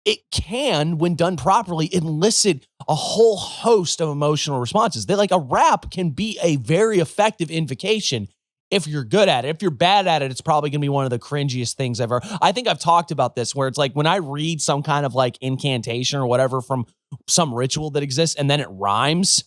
it can, when done properly, elicit a whole host of emotional responses. Like a rap can be a very effective invocation if you're good at it. If you're bad at it, it's probably going to be one of the cringiest things ever. I think I've talked about this, where it's like when I read some kind of like incantation or whatever from some ritual that exists and then it rhymes,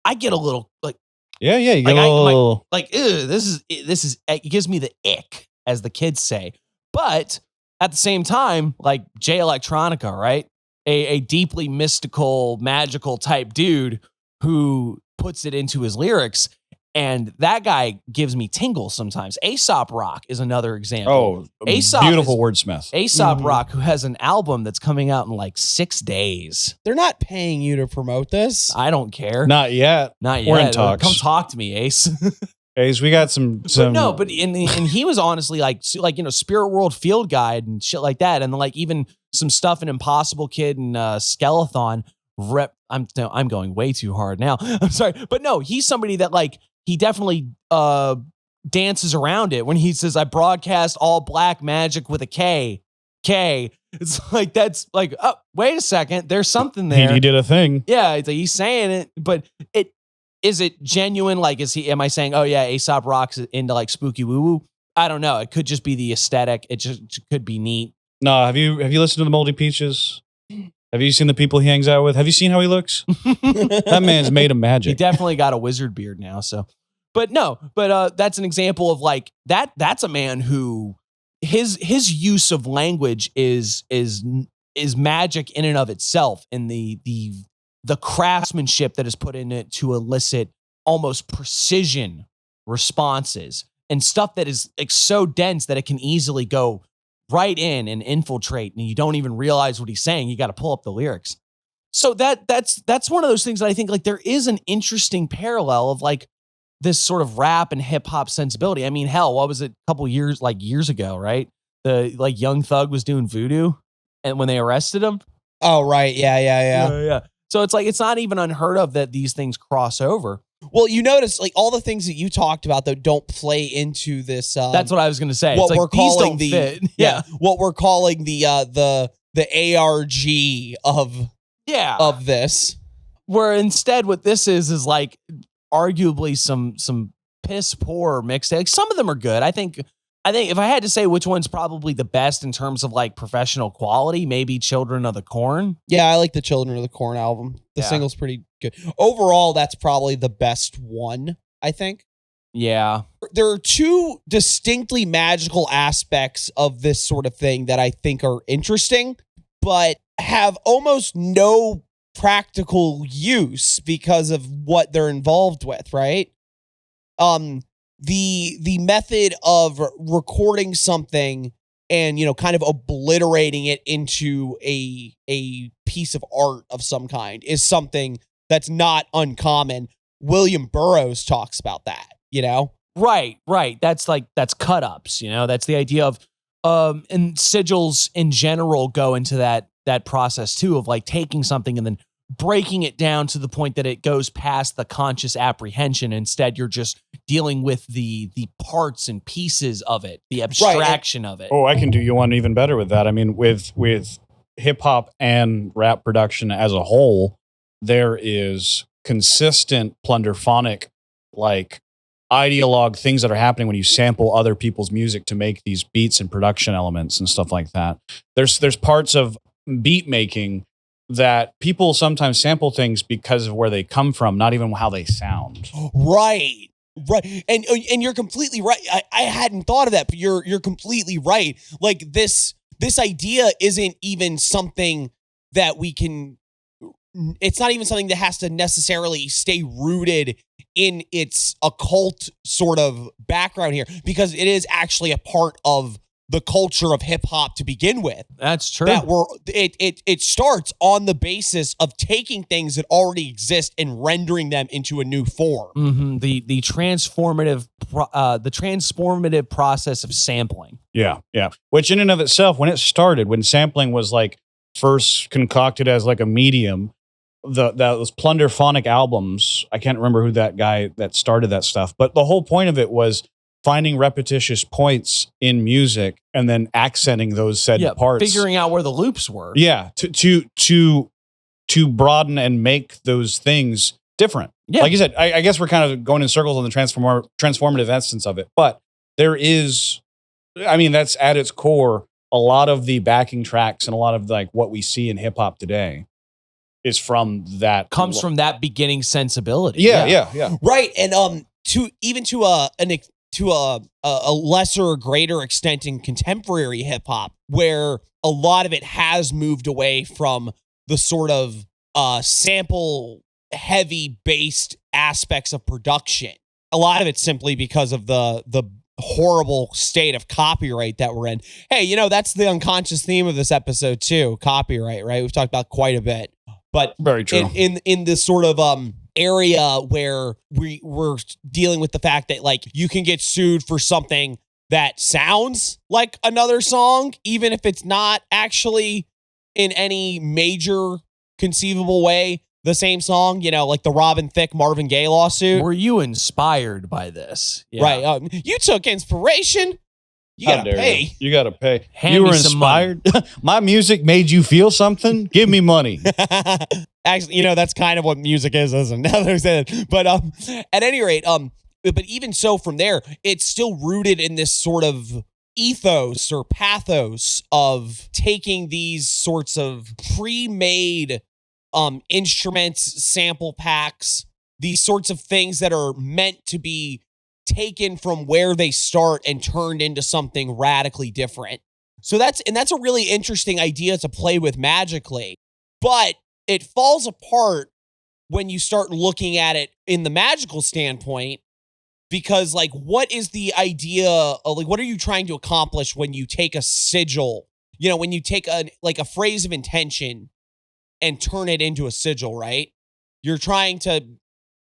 I get a little like, Yeah, yeah. You get like, a little. ew, this is, it gives me the ick, as the kids say. But at the same time, like Jay Electronica, right? A deeply mystical, magical type dude who puts it into his lyrics. And that guy gives me tingles sometimes. Aesop Rock is another example. Oh, Aesop beautiful wordsmith. Aesop Rock, who has an album that's coming out in like 6 days. They're not paying you to promote this. I don't care. Not yet. Not yet. We're in talks. Come talk to me, Ace. Ace, we got some. But no, but and he was honestly like you know, Spirit World Field Guide and shit like that, and like even some stuff in Impossible Kid and Skeleton. I'm going way too hard now. I'm sorry, but no, he's somebody that like he definitely dances around it when he says, "I broadcast all black magic with a K." It's like, that's like, oh, wait a second, there's something there. He did a thing. Yeah, it's like he's saying it, but is it genuine? Like, am I saying, oh yeah, Aesop Rock's into like spooky woo woo? I don't know. It could just be the aesthetic. It just could be neat. No, have you listened to the Moldy Peaches? Have you seen the people he hangs out with? Have you seen how he looks? That man's made of He magic. definitely got a wizard beard now. So, but that's an example of like that. That's a man who his use of language is magic in and of itself, and the craftsmanship that is put in it to elicit almost precision responses and stuff that is like so dense that it can easily go right in and infiltrate, and you don't even realize what he's saying. You got to pull up the lyrics. So that's one of those things that I think like there is an interesting parallel of like this sort of rap and hip hop sensibility. I mean, hell, what was it? A couple years ago, right? The like Young Thug was doing voodoo, and when they arrested him. Oh, right. Yeah. So it's like, it's not even unheard of that these things cross over. Well, you notice like all the things that you talked about though don't play into this. That's what I was going to say. What It's like, we're these calling don't the fit. yeah, what we're calling the ARG of this. Where instead what this is like arguably some piss poor mixtape. Like, some of them are good. I think if I had to say which one's probably the best in terms of like professional quality, maybe Children of the Corn. Yeah, I like the Children of the Corn album. The single's pretty good. Overall, that's probably the best one, I think. Yeah. There are two distinctly magical aspects of this sort of thing that I think are interesting, but have almost no practical use because of what they're involved with, right? The method of recording something and, you know, kind of obliterating it into a piece of art of some kind is something that's not uncommon. William Burroughs talks about that, you know? Right. That's cut ups, you know, that's the idea of, and sigils in general go into that process too, of like taking something and then breaking it down to the point that it goes past the conscious apprehension. Instead, you're just dealing with the parts and pieces of it, the abstraction of it. Oh, I can do you one even better with that. I mean, with hip hop and rap production as a whole, there is consistent plunderphonic, like ideologue things that are happening when you sample other people's music to make these beats and production elements and stuff like that. There's parts of beat making that people sometimes sample things because of where they come from, not even how they sound. Right. And you're completely right. I hadn't thought of that, but you're completely right. Like this idea isn't even something that we can, it's not even something that has to necessarily stay rooted in its occult sort of background here, because it is actually a part of the culture of hip hop to begin with. That's true. That it starts on the basis of taking things that already exist and rendering them into a new form. Mm-hmm. The transformative process of sampling. Yeah. Which in and of itself, when it started, when sampling was like first concocted as like a medium, those plunderphonic albums, I can't remember who that guy that started that stuff, but the whole point of it was finding repetitious points in music and then accenting those said parts, figuring out where the loops were. Yeah, to broaden and make those things different. Yeah. Like you said, I guess we're kind of going in circles on the transformative essence of it, but there is, I mean, that's at its core. A lot of the backing tracks and a lot of like what we see in hip hop today is from that, comes from that beginning sensibility. Yeah. Right, and to a lesser or greater extent in contemporary hip hop, where a lot of it has moved away from the sort of sample heavy based aspects of production. A lot of it's simply because of the horrible state of copyright that we're in. Hey, you know, that's the unconscious theme of this episode too, copyright, right? We've talked about quite a bit. But very true. In this sort of area where we're dealing with the fact that like you can get sued for something that sounds like another song, even if it's not actually in any major conceivable way the same song, you know, like the Robin Thicke, Marvin Gaye lawsuit. Were you inspired by this? Yeah. Right. You took inspiration. You gotta pay. You gotta pay. Hand you me were some inspired. My music made you feel something. Give me money. Actually, you know, that's kind of what music is, isn't it? But at any rate, but even so, from there, it's still rooted in this sort of ethos or pathos of taking these sorts of pre-made instruments, sample packs, these sorts of things that are meant to be taken from where they start and turned into something radically different. So that's a really interesting idea to play with magically, but it falls apart when you start looking at it in the magical standpoint, because like, what is the idea of, like, what are you trying to accomplish when you take a sigil, you know, when you take a phrase of intention and turn it into a sigil, right? You're trying to,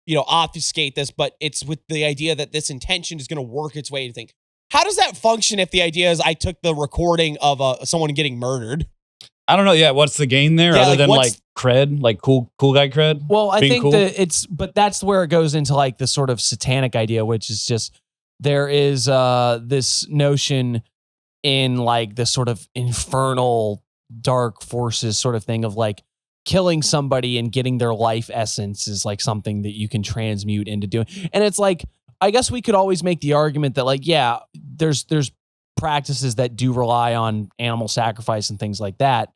you know, obfuscate this, but it's with the idea that this intention is going to work its way to things. How does that function if the idea is I took the recording of someone getting murdered? I don't know. Yeah, what's the gain there other than like cred, like cool guy cred? Well, I think cool? that but that's where it goes into like the sort of satanic idea, which is just there is this notion in like this sort of infernal dark forces sort of thing of like killing somebody and getting their life essence is like something that you can transmute into doing. And it's like, I guess we could always make the argument that like, yeah, there's practices that do rely on animal sacrifice and things like that.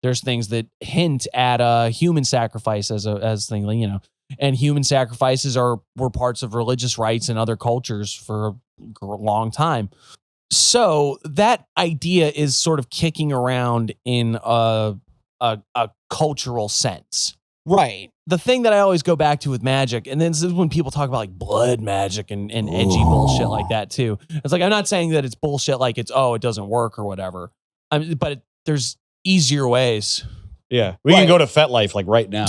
There's things that hint at human sacrifice as thing, you know, and human sacrifices were parts of religious rites in other cultures for a long time. So that idea is sort of kicking around in a cultural sense. Right. The thing that I always go back to with magic, and then this is when people talk about like blood magic and edgy bullshit like that too. It's like, I'm not saying that it's bullshit like it doesn't work or whatever. There's easier ways. Yeah. We can go to FetLife like right now.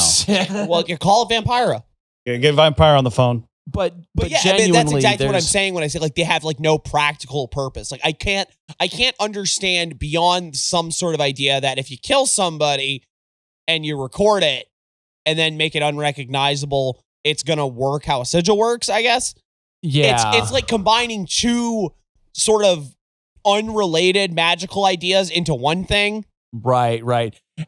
Well, you call it Vampira. Get Vampire on the phone. But yeah, I mean, that's exactly what I'm saying when I say like they have like no practical purpose. Like I can't understand beyond some sort of idea that if you kill somebody and you record it and then make it unrecognizable, it's gonna work how a sigil works, I guess. Yeah. It's like combining two sort of unrelated magical ideas into one thing. Right.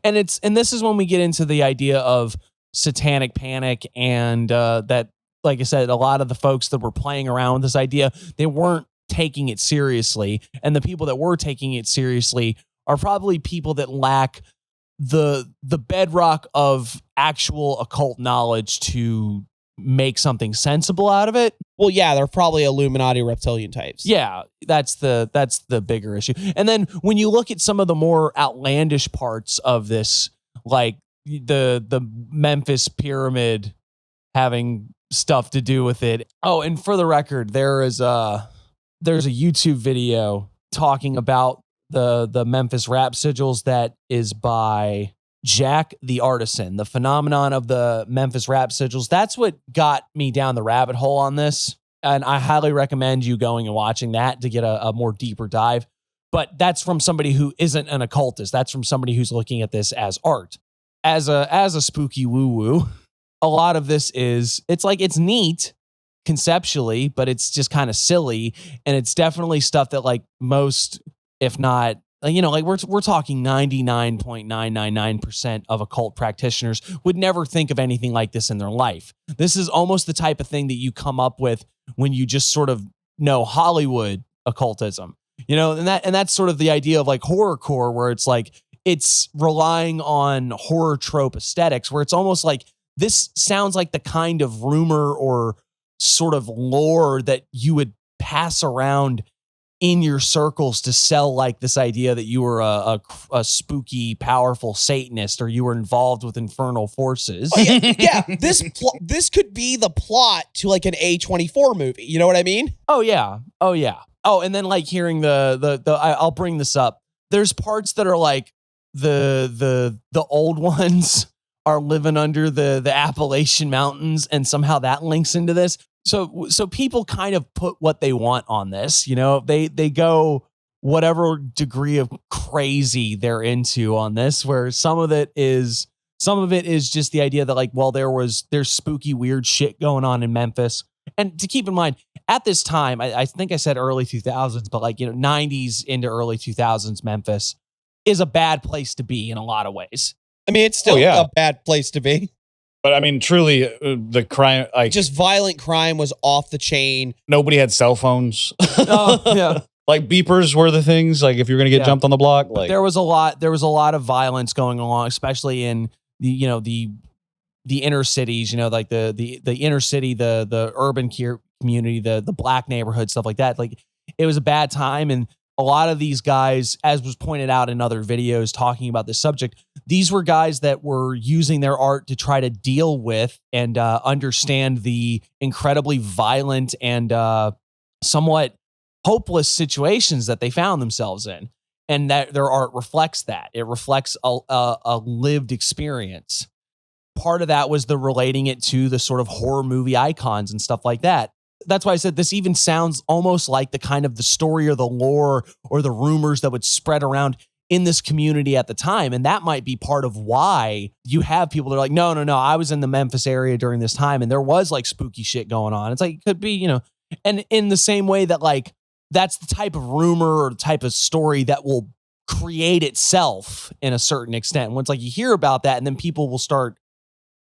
And this is when we get into the idea of satanic panic and that, like I said, a lot of the folks that were playing around with this idea, they weren't taking it seriously. And the people that were taking it seriously are probably people that lack the bedrock of actual occult knowledge to make something sensible out of it. Well, yeah, they're probably Illuminati reptilian types. Yeah, that's the bigger issue. And then when you look at some of the more outlandish parts of this, like the Memphis Pyramid having stuff to do with it. Oh, and for the record, there's a YouTube video talking about the Memphis Rap Sigils that is by Jack the Artisan, the phenomenon of the Memphis Rap Sigils. That's what got me down the rabbit hole on this. And I highly recommend you going and watching that to get a more deeper dive. But that's from somebody who isn't an occultist. That's from somebody who's looking at this as art. As a spooky woo-woo, a lot of this it's neat conceptually, but it's just kind of silly. And it's definitely stuff that like most, if not, like we're talking 99.999% of occult practitioners would never think of anything like this in their life. This is almost the type of thing that you come up with when you just sort of know Hollywood occultism, and that's sort of the idea of like horrorcore, where it's like, it's relying on horror trope aesthetics, where it's almost like this sounds like the kind of rumor or sort of lore that you would pass around in your circles to sell, like this idea that you were a spooky, powerful Satanist, or you were involved with infernal forces. Oh, yeah. This could be the plot to like an A24 movie. You know what I mean? Oh yeah. Oh, and then like hearing I'll bring this up. There's parts that are like the old ones are living under the Appalachian Mountains, and somehow that links into this. So people kind of put what they want on this, they go whatever degree of crazy they're into on this, where some of it is just the idea that like, well, there's spooky, weird shit going on in Memphis. And to keep in mind, at this time, I think I said early 2000s, but like, 90s into early 2000s, Memphis is a bad place to be in a lot of ways. I mean, it's still a bad place to be. But I mean, truly, the crime, like just violent crime, was off the chain. Nobody had cell phones. Oh, yeah. Like beepers were the things. Like if you're gonna get jumped on the block, like there was a lot of violence going on, especially in the inner cities. Like the inner city, the urban community, the black neighborhood, stuff like that. Like it was a bad time, and a lot of these guys, as was pointed out in other videos talking about this subject, these were guys that were using their art to try to deal with and understand the incredibly violent and somewhat hopeless situations that they found themselves in. And that their art reflects that. It reflects a lived experience. Part of that was the relating it to the sort of horror movie icons and stuff like that. That's why I said this even sounds almost like the kind of the story or the lore or the rumors that would spread around in this community at the time. And that might be part of why you have people that are like, no, I was in the Memphis area during this time and there was like spooky shit going on. It's like, it could be, and in the same way that like, that's the type of rumor or type of story that will create itself in a certain extent. Once like you hear about that and then people will start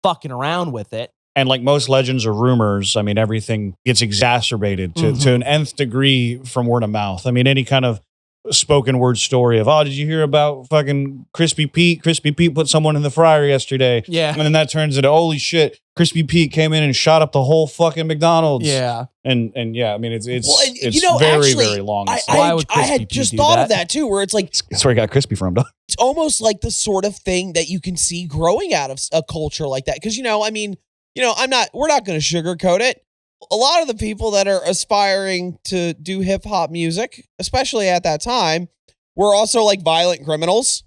fucking around with it. And like most legends or rumors, I mean, everything gets exacerbated to an nth degree from word of mouth. I mean, any kind of spoken word story of, oh, did you hear about fucking Crispy Pete? Crispy Pete put someone in the fryer yesterday. Yeah. And then that turns into, holy shit, Crispy Pete came in and shot up the whole fucking McDonald's. Yeah. And yeah, I mean, it's you know, very, actually, very long. I had just thought of that too, where it's like, That's where I got Crispy from, dog. it's almost like the sort of thing that you can see growing out of a culture like that. Because, you know, I mean, you know, we're not going to sugarcoat it. A lot of the people that are aspiring to do hip hop music, especially at that time, were also like violent criminals,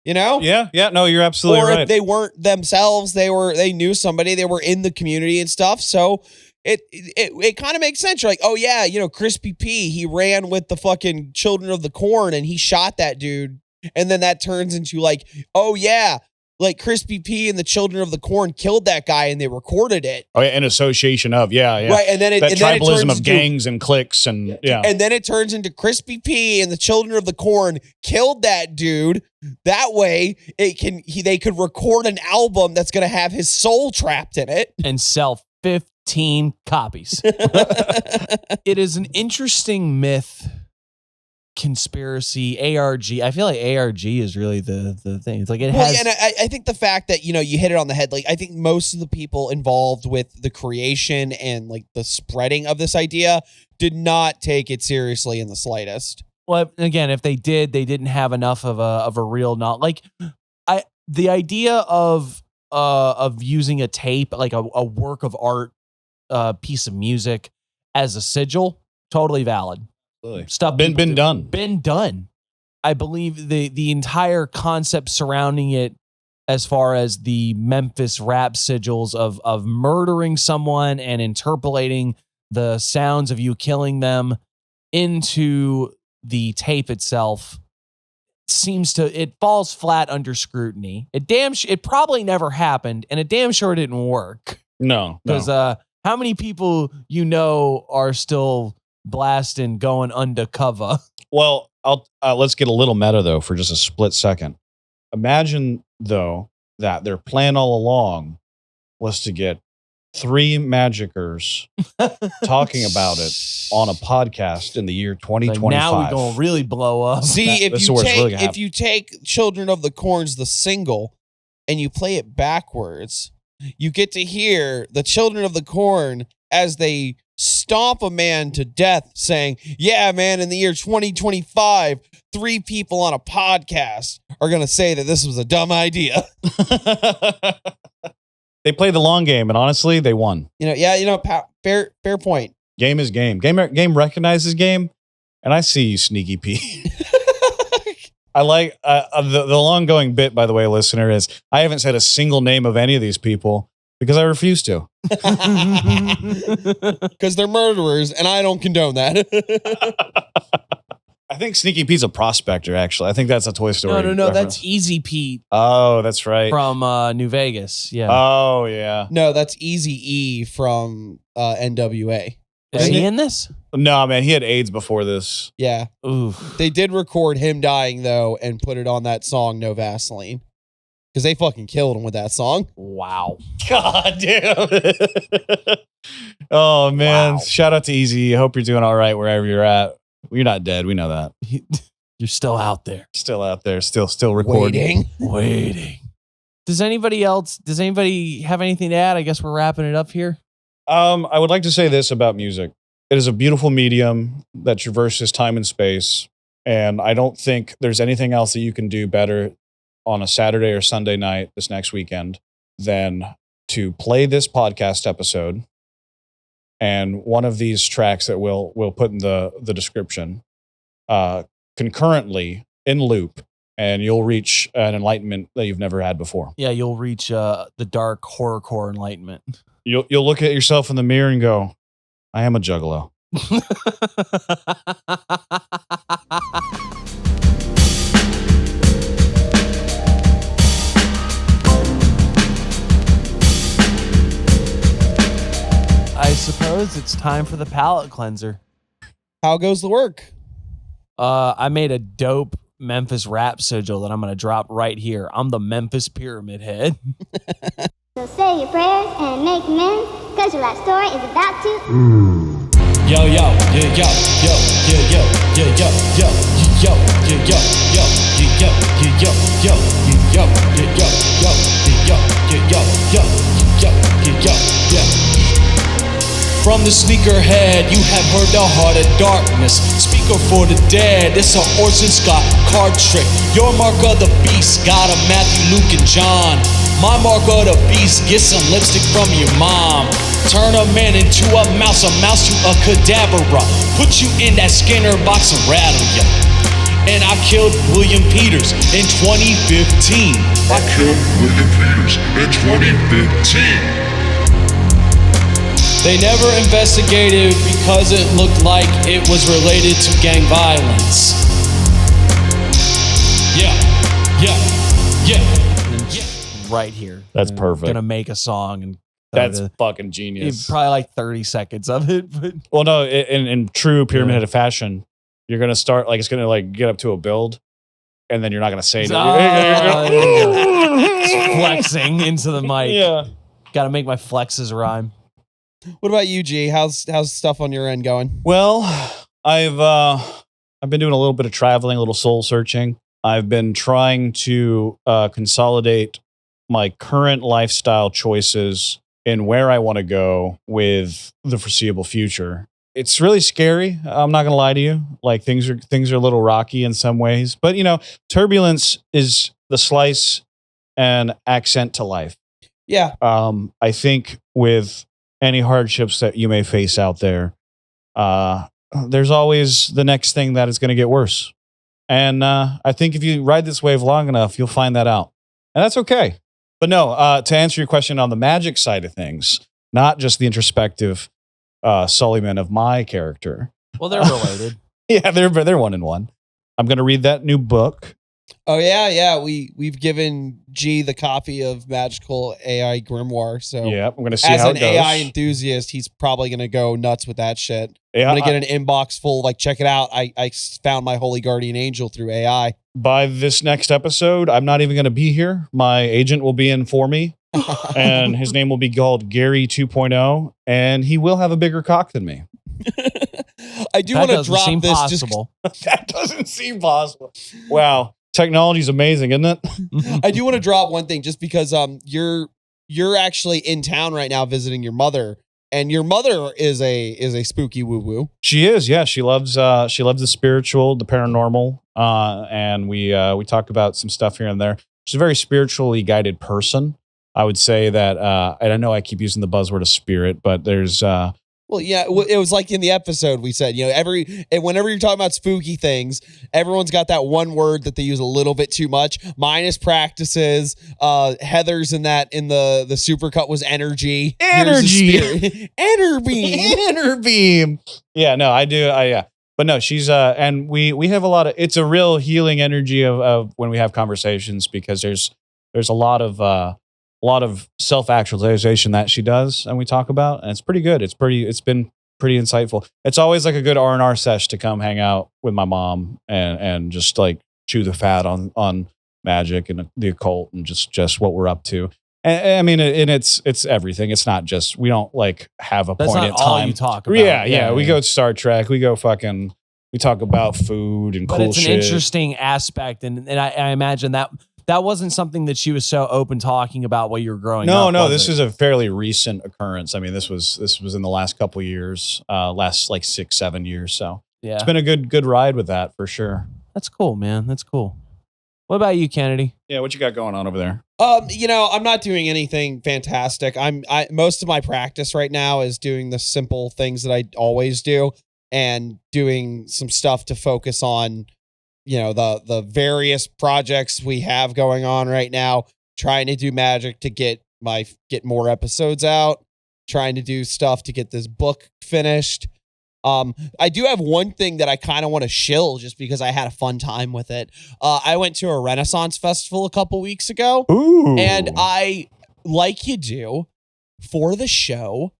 you know? Yeah, no, you're absolutely or right. if they weren't themselves, they knew somebody, they were in the community and stuff. So it kind of makes sense. You're like, oh yeah, you know, Crispy P, he ran with the fucking Children of the Corn and he shot that dude. And then that turns into like, oh yeah, like Crispy P and the Children of the Corn killed that guy and they recorded it. Oh yeah, in association of, yeah. Right, and then that tribalism of into, gangs and cliques and yeah. And then it turns into Crispy P and the Children of the Corn killed that dude. That way they could record an album that's going to have his soul trapped in it and sell 15 copies. It is an interesting myth. Conspiracy, ARG. I feel like ARG is really the thing. It's like it has. And I think the fact that, you know, you hit it on the head. Like, I think most of the people involved with the creation and like the spreading of this idea did not take it seriously in the slightest. Well, again, if they did, they didn't have enough of a real like the idea of using a tape, like a work of art, piece of music as a sigil, totally valid. Stuff been done. I believe the entire concept surrounding it, as far as the Memphis Rap Sigils of murdering someone and interpolating the sounds of you killing them into the tape itself, it falls flat under scrutiny. It probably never happened, and it damn sure didn't work. No, because how many people you know are still blasting, going undercover? Well, let's get a little meta though for just a split second. Imagine though that their plan all along was to get 3 Magickers talking about it on a podcast in the year 2025. Like now we're gonna really blow up. See, if you take Children of the Corn's the single and you play it backwards, you get to hear the Children of the Corn as they stomp a man to death saying, yeah, man, in the year 2025, 3 people on a podcast are going to say that this was a dumb idea. They played the long game, and honestly, they won. Fair point. Game is game. Game recognizes game, and I see you, Sneaky P. I like the long-going bit, by the way, listener, is I haven't said a single name of any of these people because I refuse to. Because they're murderers, and I don't condone that. I think Sneaky Pete's a prospector, actually. I think that's a Toy Story No, reference. that's Easy Pete. Oh, that's right. From New Vegas, yeah. Oh, yeah. No, that's Easy E from NWA. Is he in this? No, man, he had AIDS before this. Yeah. Ooh. They did record him dying, though, and put it on that song, No Vaseline. Because they fucking killed him with that song. Wow. God damn it. Oh, man. Wow. Shout out to Easy. I hope you're doing all right wherever you're at. You're not dead. We know that. You're still out there. Still out there. Still recording. Waiting. Does anybody have anything to add? I guess we're wrapping it up here. I would like to say this about music. It is a beautiful medium that traverses time and space. And I don't think there's anything else that you can do better on a Saturday or Sunday night this next weekend than to play this podcast episode and one of these tracks that we'll put in the description concurrently in loop, and you'll reach an enlightenment that you've never had before. Yeah, you'll reach the dark horrorcore enlightenment. You'll look at yourself in the mirror and go, I am a juggalo. I suppose it's time for the palate cleanser. How goes the work? I made a dope Memphis Rap Sigil that I'm going to drop right here. I'm the Memphis Pyramid Head. So say your prayers and make amends, because your life story is about to... Yo, yo, yo, yo, yo, yo, yo, yo, yo, yo, yo. From the sneakerhead, you have heard the heart of darkness. Speaker for the dead, it's a Orson Scott card trick. Your mark of the beast, got a Matthew, Luke, and John. My mark of the beast, get some lipstick from your mom. Turn a man into a mouse to a cadabra. Put you in that Skinner box and rattle ya. And I killed William Peters in 2015. I killed William Peters in 2015. They never investigated because it looked like it was related to gang violence. Yeah. Right here. That's And perfect. Gonna make a song and That's fucking genius. probably like 30 seconds of it. But Well, no, in true Pyramid Head fashion, you're gonna start like it's gonna like get up to a build, and then you're not gonna say anything. flexing into the mic. Yeah. Got to make my flexes rhyme. What about you, G? How's stuff on your end going? Well, I've been doing a little bit of traveling, a little soul searching. I've been trying to consolidate my current lifestyle choices and where I want to go with the foreseeable future. It's really scary. I'm not gonna lie to you. Like things are a little rocky in some ways, but you know, turbulence is the slice and accent to life. Yeah. I think with any hardships that you may face out there, there's always the next thing that is going to get worse. And I think if you ride this wave long enough, you'll find that out. And that's okay. But no, to answer your question on the magic side of things, not just the introspective Sullivan of my character. Well, they're related. Yeah, they're one in one. I'm going to read that new book. Oh yeah. We've given G the copy of Magical AI Grimoire. So Yeah, I'm going to see as how an it goes. AI enthusiast, he's probably gonna go nuts with that shit. Yeah, I'm gonna get an inbox full. Like, check it out. I found my holy guardian angel through AI. By this next episode, I'm not even going to be here. My agent will be in for me, and his name will be called Gary 2.0, and he will have a bigger cock than me. I do want to drop this. Possible. That doesn't seem possible. Wow. Technology's amazing, isn't it? I do want to drop one thing just because you're actually in town right now visiting your mother, and your mother is a spooky woo woo. She is, yeah. She loves the spiritual, the paranormal, and we talk about some stuff here and there. She's a very spiritually guided person. I would say that, and I know I keep using the buzzword of spirit, but there's Well, yeah, it was like in the episode we said, you know, whenever you're talking about spooky things, everyone's got that one word that they use a little bit too much. Mine is practices. Heather's in the supercut was energy. Energy. Energy. beam. Yeah, no, I do. Yeah. But no, she's and we have a lot of, it's a real healing energy of when we have conversations, because there's a lot of self-actualization that she does and we talk about, and it's pretty good. It's been pretty insightful. It's always like a good R&R sesh to come hang out with my mom and just like chew the fat on magic and the occult and just what we're up to. And I mean, and it's everything. It's not just, we don't like have a That's point not in time. all you talk about. Yeah. We go Star Trek. We go we talk about food and But cool it's an shit. interesting aspect, and I imagine that wasn't something that she was so open talking about while you were growing up. No, was this it? is a fairly recent occurrence. I mean, this was in the last couple of years, last like 6-7 years. So Yeah. it's been a good ride with that for sure. That's cool, man. That's cool. What about you, Kennedy? Yeah, what you got going on over there? You know, I'm not doing anything fantastic. Most of my practice right now is doing the simple things that I always do, and doing some stuff to focus on, you know, the various projects we have going on right now, trying to do magic to get more episodes out, trying to do stuff to get this book finished. I do have one thing that I kind of want to shill just because I had a fun time with it. I went to a Renaissance festival a couple weeks ago. Ooh. And I, like you do, for the show,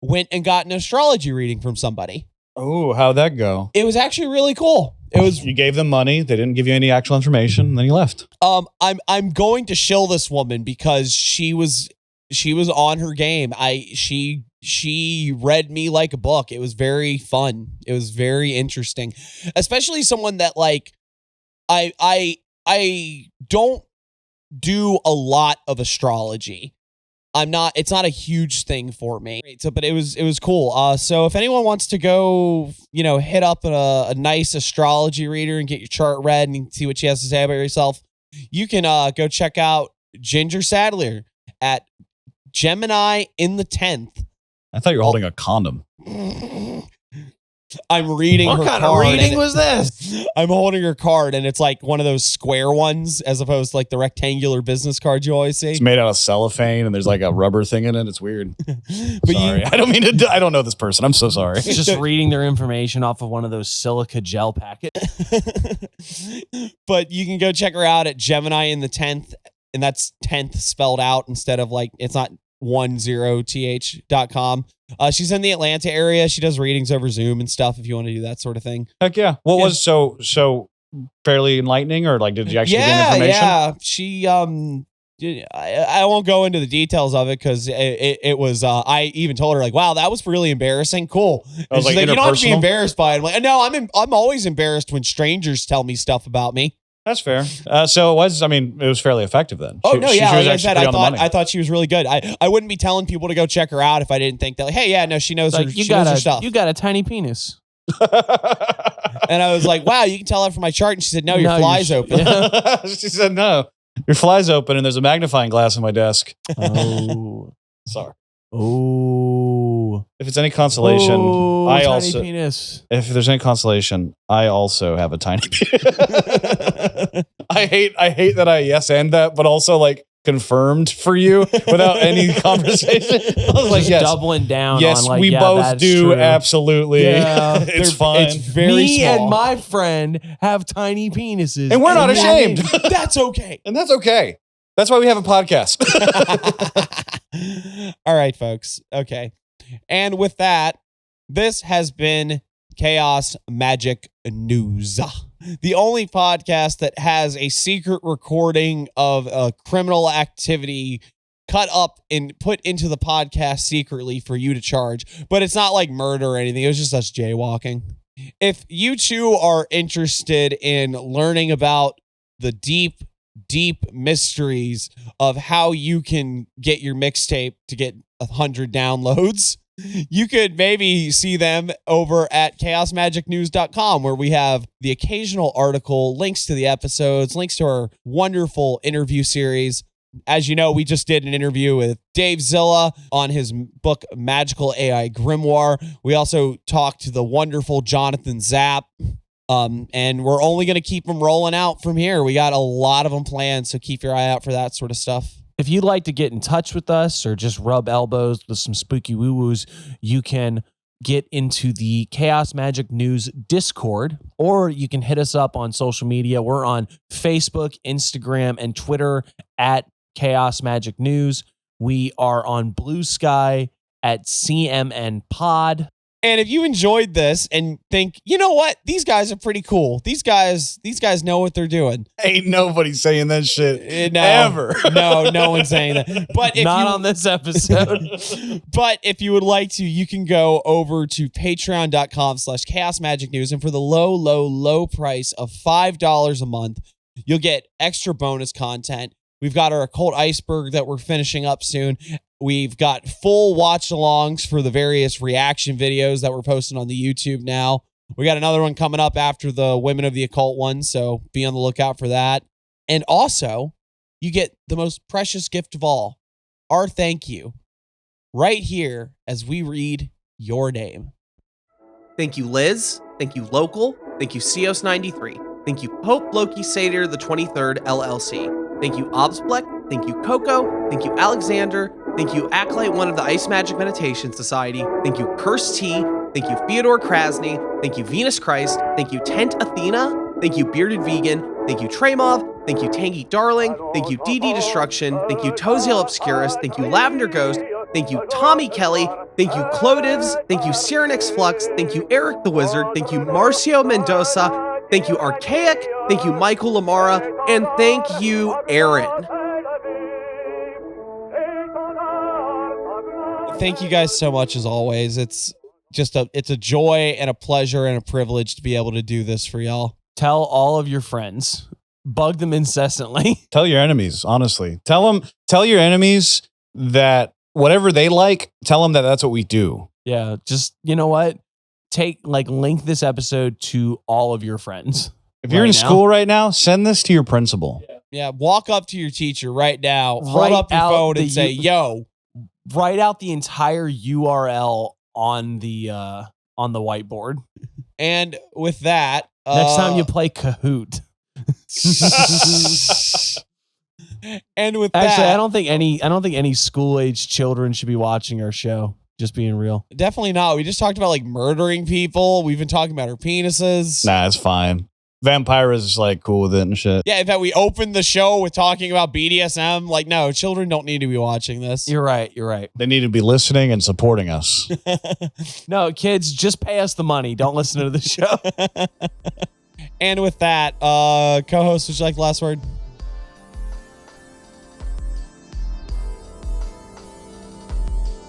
went and got an astrology reading from somebody. Oh, how'd that go? It was actually really cool. It was. You gave them money. They didn't give you any actual information. And then you left. I'm going to shill this woman because she was on her game. She read me like a book. It was very fun. It was very interesting, especially someone that like I don't do a lot of astrology. It's not a huge thing for me. So, but it was cool. So if anyone wants to go, hit up a nice astrology reader and get your chart read and see what she has to say about yourself, you can go check out Ginger Sadler at Gemini in the 10th. I thought you were holding a condom. I'm reading her card. What kind of reading was this? I'm holding her card, and it's like one of those square ones as opposed to like the rectangular business cards you always see. It's made out of cellophane, and there's like a rubber thing in it. It's weird. Sorry. I don't mean to. I don't know this person. I'm so sorry. It's just reading their information off of one of those silica gel packets. But you can go check her out at Gemini in the 10th, and that's 10th spelled out instead of like, it's not 10th.com. She's in the Atlanta area. She does readings over Zoom and stuff if you want to do that sort of thing. Heck yeah. What was so fairly enlightening, or like did you actually get information? Yeah. She I won't go into the details of it because it was I even told her like, wow, that was really embarrassing. Cool. I was like, you don't have to be embarrassed by it. I'm like, no, I'm always embarrassed when strangers tell me stuff about me. That's fair. So it was fairly effective then. Oh, no, yeah. Like I said, I thought she was really good. I wouldn't be telling people to go check her out if I didn't think that, like, hey, yeah, no, she knows, like, she knows her stuff. You got a tiny penis. And I was like, wow, you can tell that from my chart. And she said, no, your fly's open. She said, no, your fly's open and there's a magnifying glass on my desk. Oh. Sorry. Oh. If it's any consolation, tiny penis. If there's any consolation, I also have a tiny penis. I hate that I yes and that, but also like confirmed for you without any conversation. I was like, yes, doubling down. Yes, on like, we both do. True. Absolutely. Yeah, it's fine. It's very Me small. and my friend have tiny penises, and we're not ashamed. That's okay. And that's okay. That's why we have a podcast. All right, folks. Okay. And with that, this has been Chaos Magick News, the only podcast that has a secret recording of a criminal activity cut up and put into the podcast secretly for you to charge. But it's not like murder or anything. It was just us jaywalking. If you too are interested in learning about the deep mysteries of how you can get your mixtape to get 100 downloads, you could maybe see them over at chaosmagicnews.com, where we have the occasional article, links to the episodes, links to our wonderful interview series. As you know, we just did an interview with Dave Zilla on his book, Magical AI Grimoire. We also talked to the wonderful Jonathan Zapp. And we're only going to keep them rolling out from here. We got a lot of them planned, so keep your eye out for that sort of stuff. If you'd like to get in touch with us or just rub elbows with some spooky woo-woos, you can get into the Chaos Magick News Discord, or you can hit us up on social media. We're on Facebook, Instagram, and Twitter at Chaos Magick News. We are on Blue Sky at CMN Pod. And if you enjoyed this and think, you know what, these guys are pretty cool. These guys know what they're doing. Ain't nobody saying that shit ever. No one's saying that. But if Not on this episode. But if you would like to, you can go over to patreon.com/Chaos Magick News. And for the low price of $5 a month, you'll get extra bonus content. We've got our Occult Iceberg that we're finishing up soon. We've got full watch-alongs for the various reaction videos that we're posting on the YouTube now. We got another one coming up after the Women of the Occult one, so be on the lookout for that. And also, you get the most precious gift of all, our thank you, right here as we read your name. Thank you, Liz. Thank you, Local. Thank you, Cios93. Thank you, Pope Loki Satyr the 23rd LLC. Thank you, Obsplek. Thank you, Coco. Thank you, Alexander. Thank you, Acolyte 1 of the Ice Magic Meditation Society. Thank you, Curse T. Thank you, Fyodor Krasny. Thank you, Venus Christ. Thank you, Tent Athena. Thank you, Bearded Vegan. Thank you, Tremov. Thank you, Tangy Darling. Thank you, DD Destruction. Thank you, Toziel Obscurus. Thank you, Lavender Ghost. Thank you, Tommy Kelly. Thank you, Clodivs. Thank you, Cyrenix Flux. Thank you, Eric the Wizard. Thank you, Marcio Mendoza. Thank you, Archaic. Thank you, Michael Lamara. And thank you, Aaron. Thank you guys so much as always. It's a joy and a pleasure and a privilege to be able to do this for y'all. Tell all of your friends. Bug them incessantly. Tell your enemies, honestly. Tell your enemies that whatever they like, tell them that that's what we do. Yeah, just, you know what? Link this episode to all of your friends. If you're in school right now, send this to your principal. Yeah, walk up to your teacher right now, hold up your phone and say, yo. Write out the entire URL on the whiteboard. And with that, next time you play Kahoot. And with Actually, that, I don't think any school-age children should be watching our show. Just being real. Definitely not. We just talked about like murdering people. We've been talking about our penises. Nah, it's fine. Vampira is like cool with it and shit. Yeah, in fact, we opened the show with talking about BDSM. Like, no, children don't need to be watching this. You're right. They need to be listening and supporting us. No, kids, just pay us the money. Don't listen to the show. And with that, co-host, would you like the last word?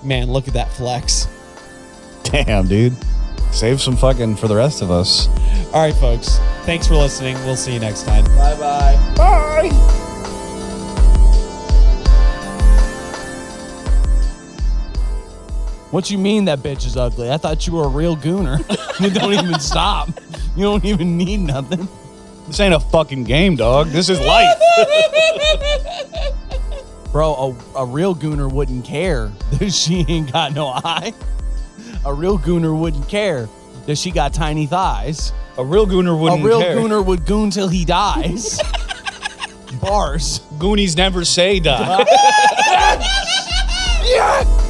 Man, look at that flex. Damn, dude. Save some fucking for the rest of us. All right, folks. Thanks for listening. We'll see you next time. Bye-bye. Bye. What you mean that bitch is ugly? I thought you were a real gooner. You don't even stop. You don't even need nothing. This ain't a fucking game, dog. This is life. Bro, a real gooner wouldn't care that she ain't got no eye. A real gooner wouldn't care that she got tiny thighs. A real gooner wouldn't care. A real gooner would goon till he dies. Bars. Goonies never say die. Yeah!